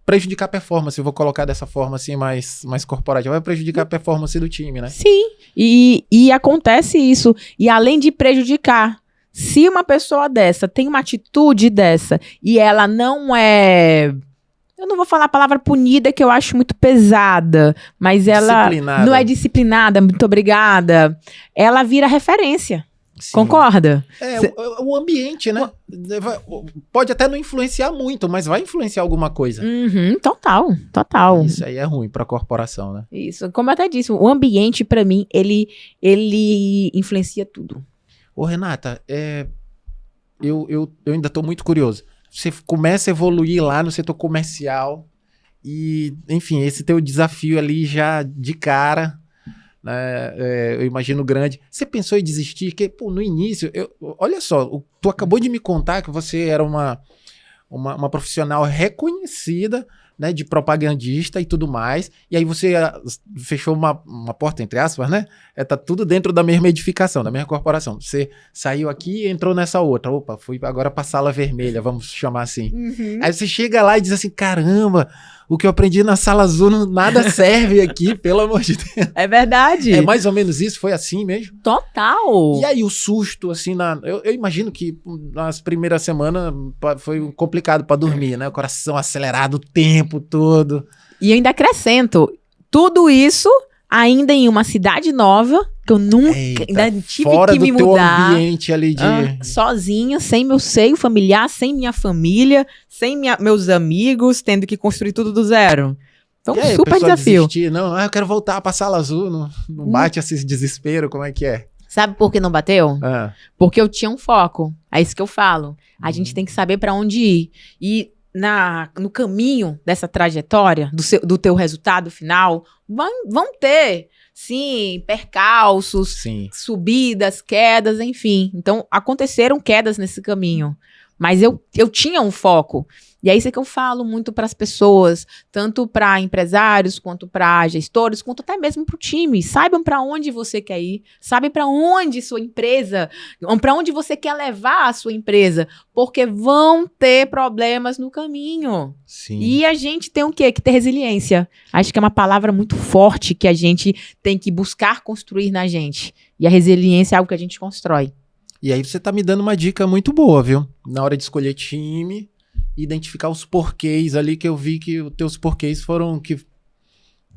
prejudicar a performance, eu vou colocar dessa forma assim mais corporativa, vai prejudicar a performance do time, né? Sim, e acontece isso. E além de prejudicar, se uma pessoa dessa tem uma atitude dessa e ela não é... Eu não vou falar a palavra punida, que eu acho muito pesada, mas ela não é disciplinada, muito obrigada. Ela vira referência. Sim. Concorda? O ambiente, né? Pode até não influenciar muito, mas vai influenciar alguma coisa. Total. Isso aí é ruim para a corporação, né? Isso, como eu até disse, o ambiente, para mim, ele influencia tudo. Ô, Renata, eu ainda estou muito curioso. Você começa a evoluir lá no setor comercial e, enfim, esse teu desafio ali já de cara, né, eu imagino grande. Você pensou em desistir? Porque, pô, no início, olha só, tu acabou de me contar que você era uma profissional reconhecida, né, de propagandista e tudo mais, e aí você fechou uma porta, entre aspas, né? Tá tudo dentro da mesma edificação, da mesma corporação. Você saiu aqui e entrou nessa outra. Opa, fui agora pra sala vermelha, vamos chamar assim. Aí você chega lá e diz assim, caramba, o que eu aprendi na sala azul nada serve aqui, pelo amor de Deus. É verdade. É mais ou menos isso, foi assim mesmo? Total. E aí o susto, assim, eu imagino que nas primeiras semanas foi complicado pra dormir, né? O coração acelerado o tempo todo. E ainda acrescento, tudo isso ainda em uma cidade nova, que eu nunca ainda tive fora que me do teu mudar. Ambiente ali de... sozinha, sem meu seio familiar, sem minha família, sem meus amigos, tendo que construir tudo do zero. Então, e aí, super desafio. Desistir? Não, eu quero voltar pra sala azul, não bate esse desespero, como é que é? Sabe por que não bateu? Porque eu tinha um foco. É isso que eu falo. A gente tem que saber pra onde ir. E no caminho dessa trajetória, do teu resultado final, vão ter, sim, percalços, sim, subidas, quedas, enfim. Então, aconteceram quedas nesse caminho. Mas eu tinha um foco. E é isso que eu falo muito para as pessoas, tanto para empresários, quanto para gestores, quanto até mesmo para o time. Saibam para onde você quer ir, saibam para onde sua empresa, para onde você quer levar a sua empresa, porque vão ter problemas no caminho. Sim. E a gente tem o quê? Que ter resiliência. Acho que é uma palavra muito forte que a gente tem que buscar construir na gente. E a resiliência é algo que a gente constrói. E aí você tá me dando uma dica muito boa, viu? Na hora de escolher time, identificar os porquês ali, que eu vi que os teus porquês foram que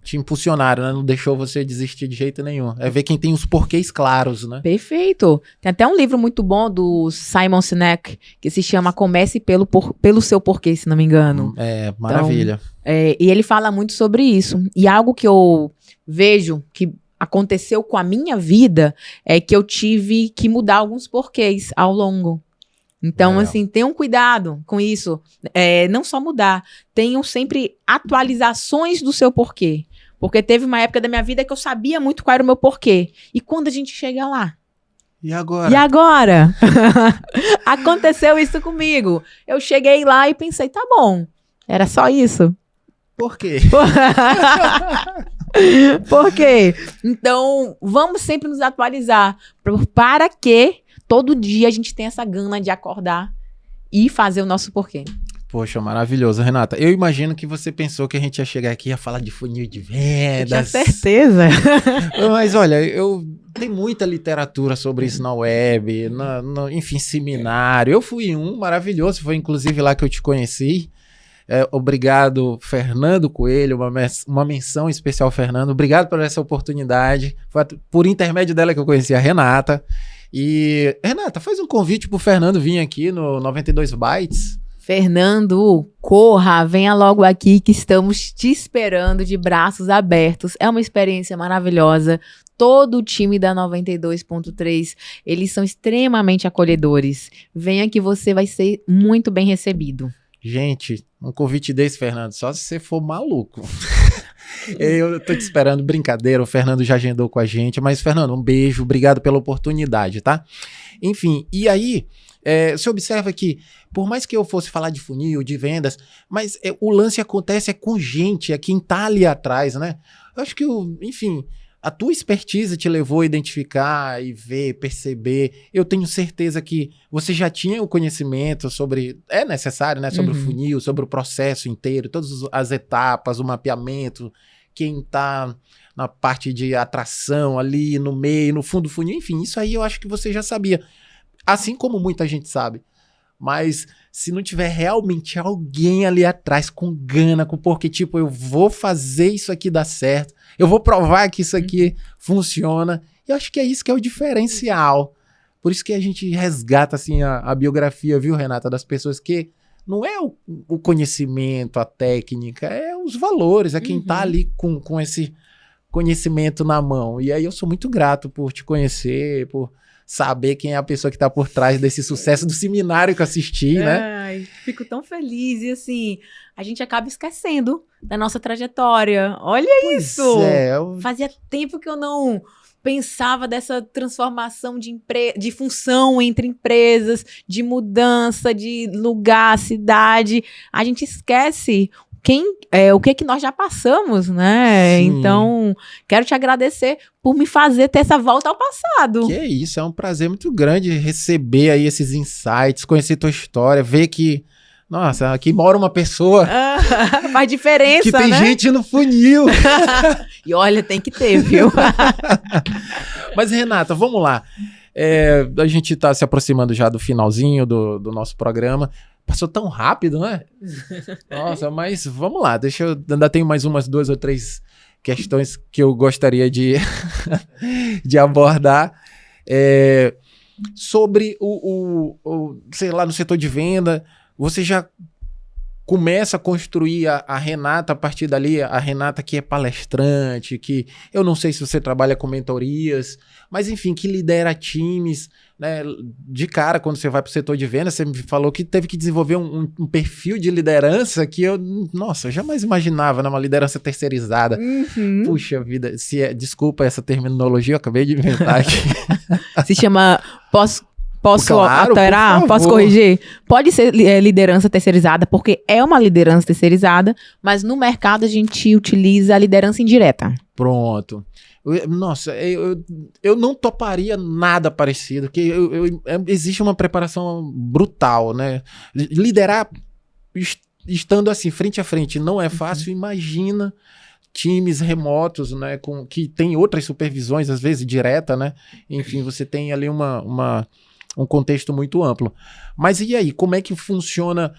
te impulsionaram, né? Não deixou você desistir de jeito nenhum. É ver quem tem os porquês claros, né? Perfeito. Tem até um livro muito bom do Simon Sinek, que se chama Comece pelo seu porquê, se não me engano. Maravilha. Então, e ele fala muito sobre isso. E algo que eu vejo que aconteceu com a minha vida é que eu tive que mudar alguns porquês ao longo. Então, assim, tenham cuidado com isso. Não só mudar, tenham sempre atualizações do seu porquê. Porque teve uma época da minha vida que eu sabia muito qual era o meu porquê. E quando a gente chega lá? E agora? E agora? Aconteceu isso comigo. Eu cheguei lá e pensei, tá bom, era só isso. Por quê? Por quê? Então, vamos sempre nos atualizar para que todo dia a gente tenha essa gana de acordar e fazer o nosso porquê. Poxa, maravilhoso, Renata. Eu imagino que você pensou que a gente ia chegar aqui e ia falar de funil de vendas. Tinha certeza. Mas olha, tem muita literatura sobre isso na web, enfim, seminário. Eu fui em um maravilhoso, foi inclusive lá que eu te conheci. Obrigado, Fernando Coelho, uma menção especial, Fernando. Obrigado por essa oportunidade. Foi por intermédio dela que eu conheci a Renata. E, Renata, faz um convite pro Fernando vir aqui no 92 Bytes. Fernando, corra, venha logo aqui que estamos te esperando de braços abertos. É uma experiência maravilhosa. Todo o time da 92.3, eles são extremamente acolhedores. Venha que você vai ser muito bem recebido. Gente, um convite desse, Fernando, só se você for maluco. Eu tô te esperando, brincadeira, o Fernando já agendou com a gente, mas Fernando, um beijo, obrigado pela oportunidade, tá? Enfim, e aí, você observa que, por mais que eu fosse falar de funil, de vendas, mas o lance acontece com gente, quem tá ali atrás, né? Eu acho que, enfim, a tua expertise te levou a identificar e ver, perceber. Eu tenho certeza que você já tinha o conhecimento sobre, é necessário, né? Sobre o funil, sobre o processo inteiro, todas as etapas, o mapeamento, quem tá na parte de atração ali, no meio, no fundo do funil, enfim, isso aí eu acho que você já sabia. Assim como muita gente sabe. Mas se não tiver realmente alguém ali atrás com gana, porque tipo, eu vou fazer isso aqui dar certo, eu vou provar que isso aqui funciona, eu acho que é isso que é o diferencial. Por isso que a gente resgata assim a biografia, viu, Renata, das pessoas, que não é o conhecimento, a técnica, é os valores, é quem tá ali com esse conhecimento na mão. E aí eu sou muito grato por te conhecer, por saber quem é a pessoa que tá por trás desse sucesso do seminário que eu assisti, né? Ai, fico tão feliz. E assim, a gente acaba esquecendo da nossa trajetória. Olha isso! Fazia tempo que eu não pensava dessa transformação de função entre empresas, de mudança de lugar, cidade. A gente esquece o que nós já passamos, né? Sim. Então, quero te agradecer por me fazer ter essa volta ao passado. Que isso, é um prazer muito grande receber aí esses insights, conhecer tua história, ver que, nossa, aqui mora uma pessoa... faz diferença, que tem, né? Gente no funil. E olha, tem que ter, viu? Mas, Renata, vamos lá. A gente tá se aproximando já do finalzinho do nosso programa. Passou tão rápido, né? Nossa, mas vamos lá. Ainda tenho mais umas 2 ou 3 questões que eu gostaria de abordar. Sobre sei lá, no setor de venda, você já começa a construir a Renata a partir dali, a Renata que é palestrante, que eu não sei se você trabalha com mentorias, mas enfim, que lidera times, né? De cara, quando você vai para o setor de venda, você me falou que teve que desenvolver um perfil de liderança que eu jamais imaginava, né? Uma liderança terceirizada. Puxa vida, desculpa essa terminologia, eu acabei de inventar aqui. Se chama Posso alterar? Posso corrigir? Pode ser liderança terceirizada, porque é uma liderança terceirizada, mas no mercado a gente utiliza a liderança indireta. Pronto. Nossa, eu não toparia nada parecido, porque existe uma preparação brutal, né? Liderar estando assim, frente a frente, não é fácil. Imagina times remotos, né, que tem outras supervisões, às vezes direta, né? Enfim, você tem ali um contexto muito amplo. Mas e aí, como é que funciona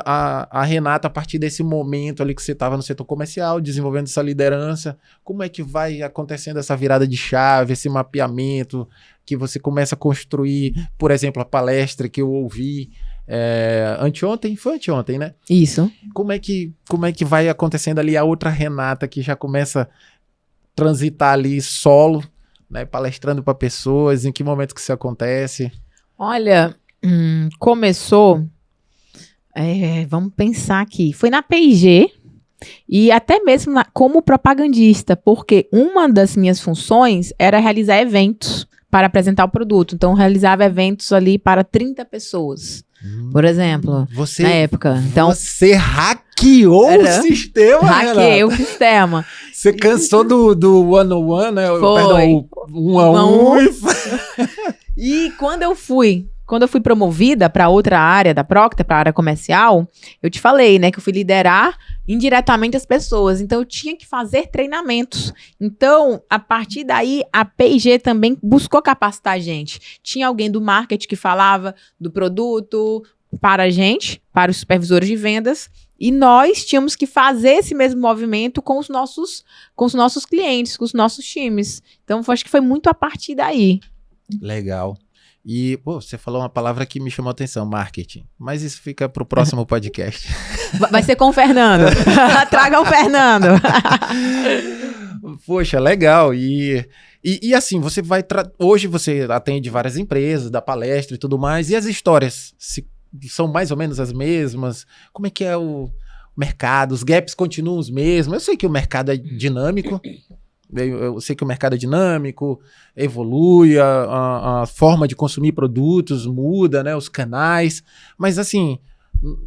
a Renata a partir desse momento ali que você estava no setor comercial, desenvolvendo essa liderança? Como é que vai acontecendo essa virada de chave, esse mapeamento que você começa a construir? Por exemplo, a palestra que eu ouvi anteontem, foi anteontem, né? Isso. Como é que vai acontecendo ali a outra Renata que já começa a transitar ali solo, né, palestrando para pessoas? Em que momento que isso acontece? Olha, começou, vamos pensar aqui, foi na P&G e até mesmo como propagandista, porque uma das minhas funções era realizar eventos para apresentar o produto. Então, eu realizava eventos ali para 30 pessoas, por exemplo, na época. Então, você hackeou o sistema, Hackeei o sistema. Você cansou do one-on-one, né? Foi. Perdão, o 1-a-1. E quando eu fui quando eu fui promovida para outra área da Procter, para a área comercial, eu te falei, né, que eu fui liderar indiretamente as pessoas. Então, eu tinha que fazer treinamentos. Então, a partir daí, a P&G também buscou capacitar a gente. Tinha alguém do marketing que falava do produto para a gente, para os supervisores de vendas, e nós tínhamos que fazer esse mesmo movimento com os nossos clientes, com os nossos times. Então, acho que foi muito a partir daí. Legal. E, pô, você falou uma palavra que me chamou a atenção, marketing. Mas isso fica pro próximo podcast. Vai ser com o Fernando. Traga o Fernando. Poxa, legal. E assim, você vai... Hoje você atende várias empresas, dá palestra e tudo mais. E as histórias são mais ou menos as mesmas? Como é que é o mercado? Os gaps continuam os mesmos? Eu sei que o mercado é dinâmico. Eu sei que o mercado é dinâmico, evolui, a forma de consumir produtos muda, né, os canais, mas assim,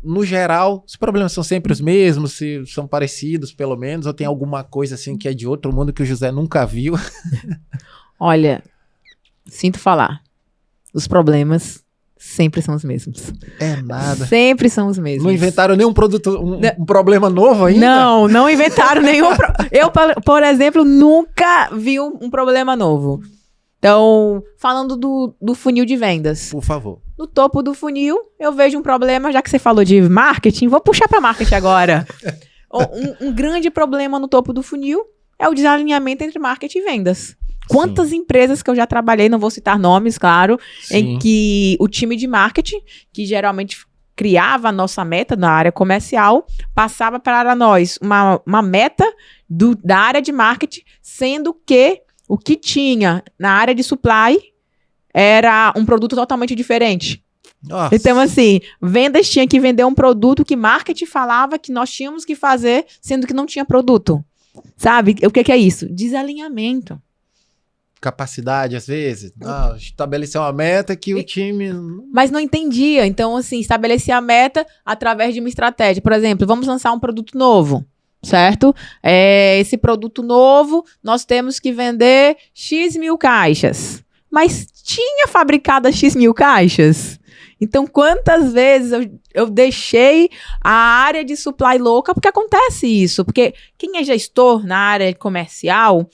no geral, os problemas são sempre os mesmos, se são parecidos pelo menos, ou tem alguma coisa assim que é de outro mundo que o José nunca viu? Olha, sinto falar, os problemas sempre são os mesmos. É nada. Sempre são os mesmos. Não inventaram nenhum produto, um problema novo ainda? Não inventaram nenhum. Eu, por exemplo, nunca vi um problema novo. Então, falando do funil de vendas. Por favor. No topo do funil, eu vejo um problema, já que você falou de marketing, vou puxar para marketing agora. Um grande problema no topo do funil é o desalinhamento entre marketing e vendas. Quantas empresas que eu já trabalhei, não vou citar nomes, claro, em que o time de marketing, que geralmente criava a nossa meta na área comercial, passava para nós uma meta da área de marketing, sendo que o que tinha na área de supply era um produto totalmente diferente. Nossa. Então, assim, vendas tinha que vender um produto que marketing falava que nós tínhamos que fazer, sendo que não tinha produto. Sabe? O que é isso? Desalinhamento. Capacidade, às vezes. Estabelecer uma meta que o time... Mas não entendia. Então, assim, estabelecer a meta através de uma estratégia. Por exemplo, vamos lançar um produto novo, certo? Esse produto novo, nós temos que vender X mil caixas. Mas tinha fabricado X mil caixas? Então, quantas vezes eu deixei a área de supply louca, porque acontece isso. Porque quem é gestor na área comercial,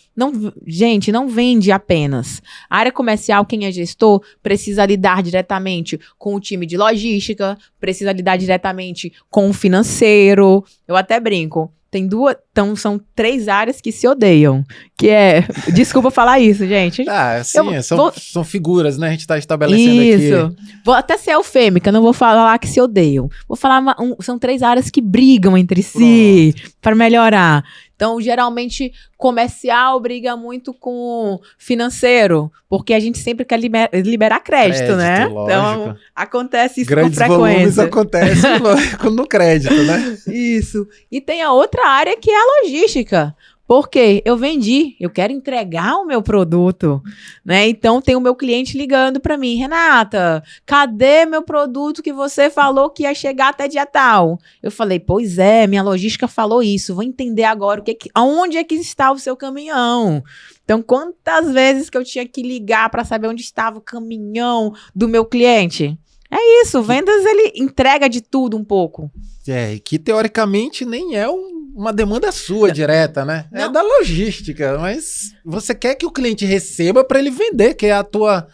gente, não vende apenas. A área comercial, quem é gestor, precisa lidar diretamente com o time de logística, precisa lidar diretamente com o financeiro. Eu até brinco. Então, são 3 áreas que se odeiam. Que é... Desculpa falar isso, gente. São figuras, né? A gente tá estabelecendo aqui. Vou até ser eufêmica, não vou falar que se odeiam. Vou falar... são 3 áreas que brigam entre si para melhorar. Então, geralmente, comercial briga muito com financeiro, porque a gente sempre quer liberar crédito, né? Lógico. Então, acontece isso Grandes com frequência. Volumes acontecem no crédito, né? Isso. E tem a outra área que é a logística. Porque eu vendi, eu quero entregar o meu produto, né? Então, tem o meu cliente ligando para mim, Renata, cadê meu produto que você falou que ia chegar até dia tal? Eu falei, pois é, minha logística falou isso, vou entender agora aonde é que está o seu caminhão. Então, quantas vezes que eu tinha que ligar para saber onde estava o caminhão do meu cliente? É isso, vendas, ele entrega de tudo um pouco. E que teoricamente nem é uma demanda sua direta, né? Não. É da logística, mas você quer que o cliente receba para ele vender, que é a tua...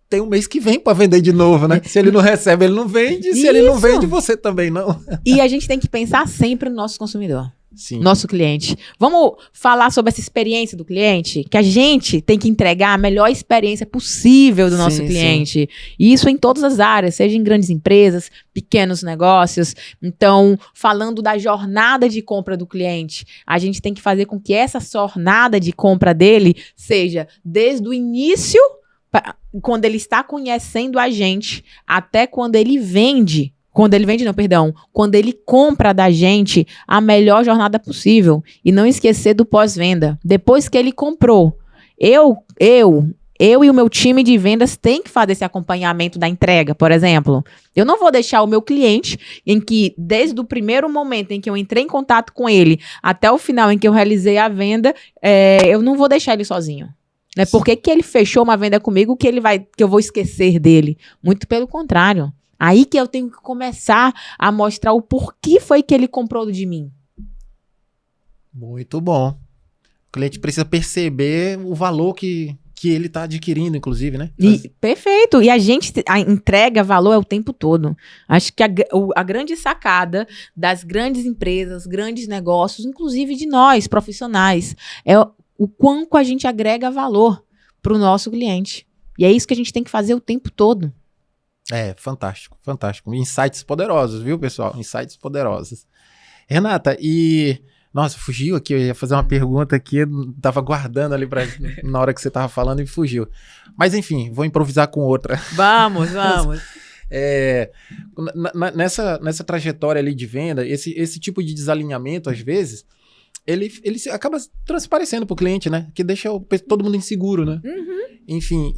Tem um mês que vem para vender de novo, né? Se ele não recebe, ele não vende. Se ele não vende, você também não. E a gente tem que pensar sempre no nosso consumidor. Sim. Nosso cliente. Vamos falar sobre essa experiência do cliente? Que a gente tem que entregar a melhor experiência possível do nosso cliente. Sim. E isso em todas as áreas, seja em grandes empresas, pequenos negócios. Então, falando da jornada de compra do cliente, a gente tem que fazer com que essa jornada de compra dele seja desde o início, quando ele está conhecendo a gente, até quando ele vende. Quando ele compra da gente, a melhor jornada possível. E não esquecer do pós-venda. Depois que ele comprou, eu e o meu time de vendas tem que fazer esse acompanhamento da entrega, por exemplo. Eu não vou deixar o meu cliente, em que desde o primeiro momento em que eu entrei em contato com ele, até o final em que eu realizei a venda, eu não vou deixar ele sozinho. Não é porque que ele fechou uma venda comigo que eu vou esquecer dele. Muito pelo contrário. Aí que eu tenho que começar a mostrar o porquê foi que ele comprou de mim. Muito bom. O cliente precisa perceber o valor que ele está adquirindo, inclusive, né? Perfeito. E a gente entrega valor o tempo todo. Acho que a grande sacada das grandes empresas, grandes negócios, inclusive de nós, profissionais, é o quanto a gente agrega valor para o nosso cliente. E é isso que a gente tem que fazer o tempo todo. Fantástico, fantástico. Insights poderosos, viu, pessoal? Insights poderosos. Renata, Nossa, fugiu aqui, eu ia fazer uma pergunta aqui, eu tava guardando ali na hora que você tava falando e fugiu. Mas enfim, vou improvisar com outra. Vamos. Nessa trajetória ali de venda, esse tipo de desalinhamento, às vezes, ele acaba transparecendo pro cliente, né? Que deixa todo mundo inseguro, né? Uhum. Enfim,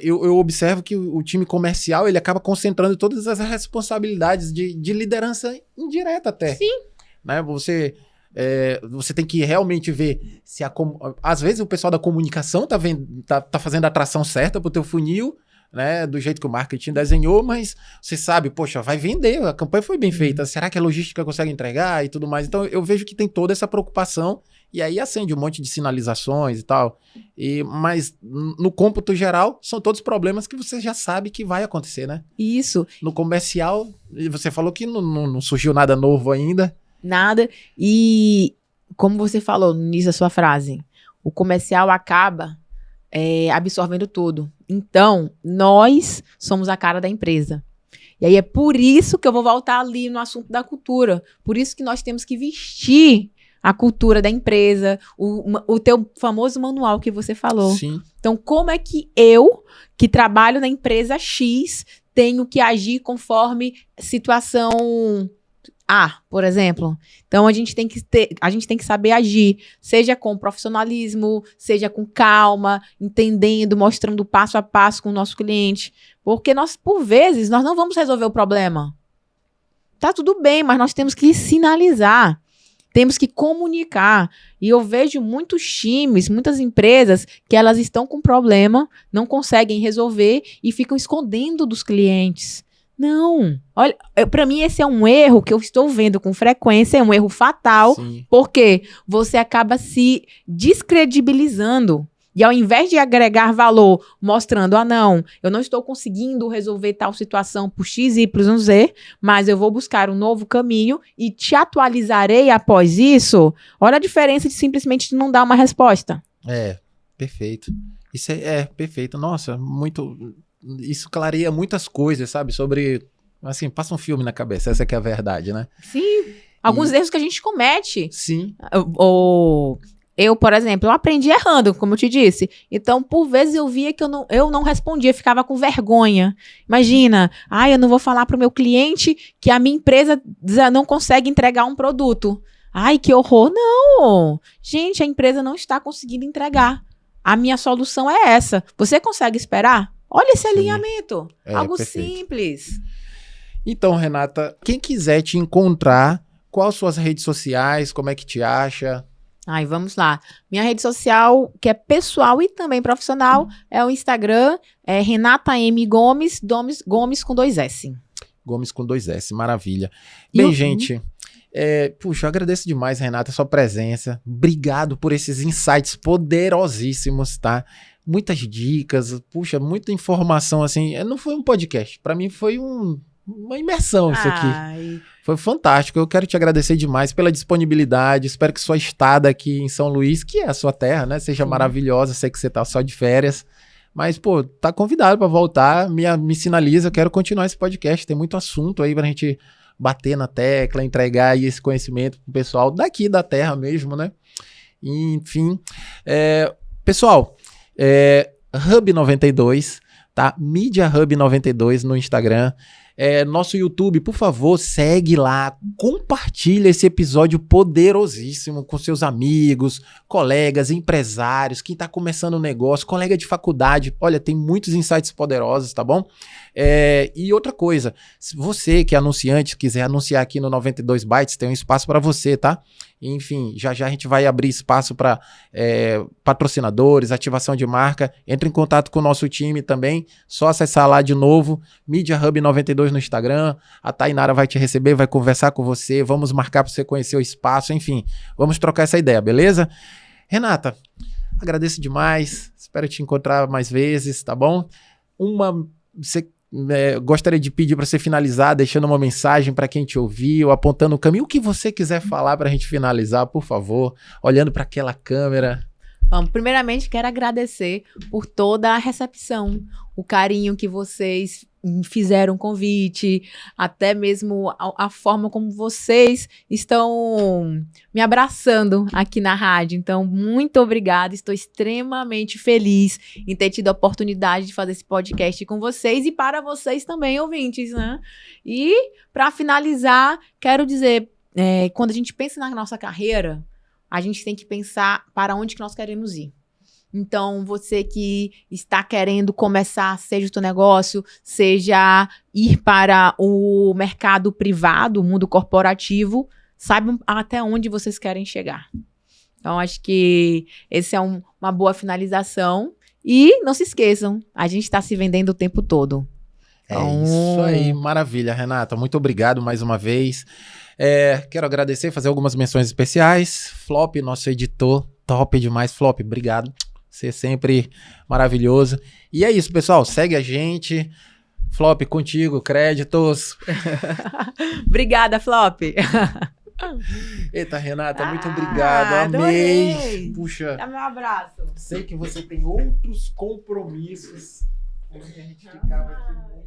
eu observo que o time comercial, ele acaba concentrando todas as responsabilidades de liderança indireta até. Sim. Né? Você tem que realmente ver se às vezes o pessoal da comunicação tá fazendo a atração certa pro teu funil, né? Do jeito que o marketing desenhou, mas você sabe, poxa, vai vender, a campanha foi bem feita, será que a logística consegue entregar e tudo mais? Então eu vejo que tem toda essa preocupação e aí acende um monte de sinalizações e tal, mas no cômputo geral são todos problemas que você já sabe que vai acontecer, né? Isso. No comercial, você falou que não surgiu nada novo ainda. Nada. E, como você falou no início da sua frase, o comercial acaba absorvendo tudo. Então, nós somos a cara da empresa. E aí é por isso que eu vou voltar ali no assunto da cultura. Por isso que nós temos que vestir a cultura da empresa, o teu famoso manual que você falou. Sim. Então, como é que eu, que trabalho na empresa X, tenho que agir conforme situação A, por exemplo? Então, a gente tem que saber agir, seja com profissionalismo, seja com calma, entendendo, mostrando passo a passo com o nosso cliente. Porque por vezes, nós não vamos resolver o problema. Tá tudo bem, mas nós temos que sinalizar. Temos que comunicar. E eu vejo muitos times, muitas empresas, que elas estão com problema, não conseguem resolver e ficam escondendo dos clientes. Não. Olha, para mim esse é um erro que eu estou vendo com frequência, é um erro fatal, Sim. Porque você acaba se descredibilizando. E ao invés de agregar valor, mostrando, não, eu não estou conseguindo resolver tal situação por X, Y, Z, mas eu vou buscar um novo caminho e te atualizarei após isso. Olha a diferença de simplesmente não dar uma resposta. Perfeito. Isso é perfeito. Nossa, muito... Isso clareia muitas coisas, sabe? Sobre... Assim, passa um filme na cabeça, essa que é a verdade, né? Sim. Alguns erros que a gente comete. Sim. Eu, por exemplo, eu aprendi errando, como eu te disse. Então, por vezes, eu via que eu não respondia, ficava com vergonha. Imagina, eu não vou falar para o meu cliente que a minha empresa não consegue entregar um produto. Ai, que horror. Não! Gente, a empresa não está conseguindo entregar. A minha solução é essa. Você consegue esperar? Olha esse alinhamento. Algo perfeito. Simples. Então, Renata, quem quiser te encontrar, quais suas redes sociais, como é que te acha? Vamos lá. Minha rede social, que é pessoal e também profissional, é o Instagram, Renata M. Gomes, Gomes com 2S. Gomes com 2S, maravilha. Bem, gente, puxa, eu agradeço demais, Renata, a sua presença. Obrigado por esses insights poderosíssimos, tá? Muitas dicas, puxa, muita informação, assim. Não foi um podcast, para mim foi uma imersão isso aqui. Foi fantástico. Eu quero te agradecer demais pela disponibilidade. Espero que sua estada aqui em São Luís, que é a sua terra, né, seja maravilhosa. Sei que você tá só de férias, mas, pô, tá convidado para voltar. Me sinaliza, eu quero continuar esse podcast. Tem muito assunto aí pra gente bater na tecla, entregar aí esse conhecimento pro pessoal daqui da terra mesmo, né? Enfim, pessoal, Hub 92, tá? Media Hub 92 no Instagram. Nosso YouTube, por favor, segue lá, compartilha esse episódio poderosíssimo com seus amigos, colegas, empresários, quem tá começando um negócio, colega de faculdade. Olha, tem muitos insights poderosos, tá bom? E outra coisa, se você que é anunciante, quiser anunciar aqui no 92 Bytes, tem um espaço para você, tá? Enfim, já já a gente vai abrir espaço para patrocinadores, ativação de marca. Entre em contato com o nosso time também, só acessar lá de novo, Media Hub 92 no Instagram. A Tainara vai te receber, vai conversar com você, vamos marcar para você conhecer o espaço, enfim, vamos trocar essa ideia, beleza? Renata, agradeço demais, espero te encontrar mais vezes, tá bom? Você gostaria de pedir para você finalizar, deixando uma mensagem para quem te ouviu, apontando o caminho, o que você quiser falar para a gente finalizar, por favor, olhando para aquela câmera. Bom, primeiramente, quero agradecer por toda a recepção, o carinho que vocês fizeram o convite, até mesmo a forma como vocês estão me abraçando aqui na rádio. Então, muito obrigada. Estou extremamente feliz em ter tido a oportunidade de fazer esse podcast com vocês e para vocês também, ouvintes, né? E, para finalizar, quero dizer, quando a gente pensa na nossa carreira, a gente tem que pensar para onde que nós queremos ir. Então, você que está querendo começar, seja o seu negócio, seja ir para o mercado privado, o mundo corporativo, saibam até onde vocês querem chegar. Então, acho que esse é uma boa finalização. E não se esqueçam, a gente está se vendendo o tempo todo. É isso aí, maravilha, Renata. Muito obrigado mais uma vez. Quero agradecer, fazer algumas menções especiais. Flop, nosso editor, top demais. Flop, obrigado. Você é sempre maravilhoso. E é isso, pessoal. Segue a gente. Flop, contigo, créditos. Obrigada, Flop. Eita, Renata, muito obrigado. Amei. Adorei. Puxa. Dá meu abraço. Sei que você tem outros compromissos. A gente ficava aqui muito.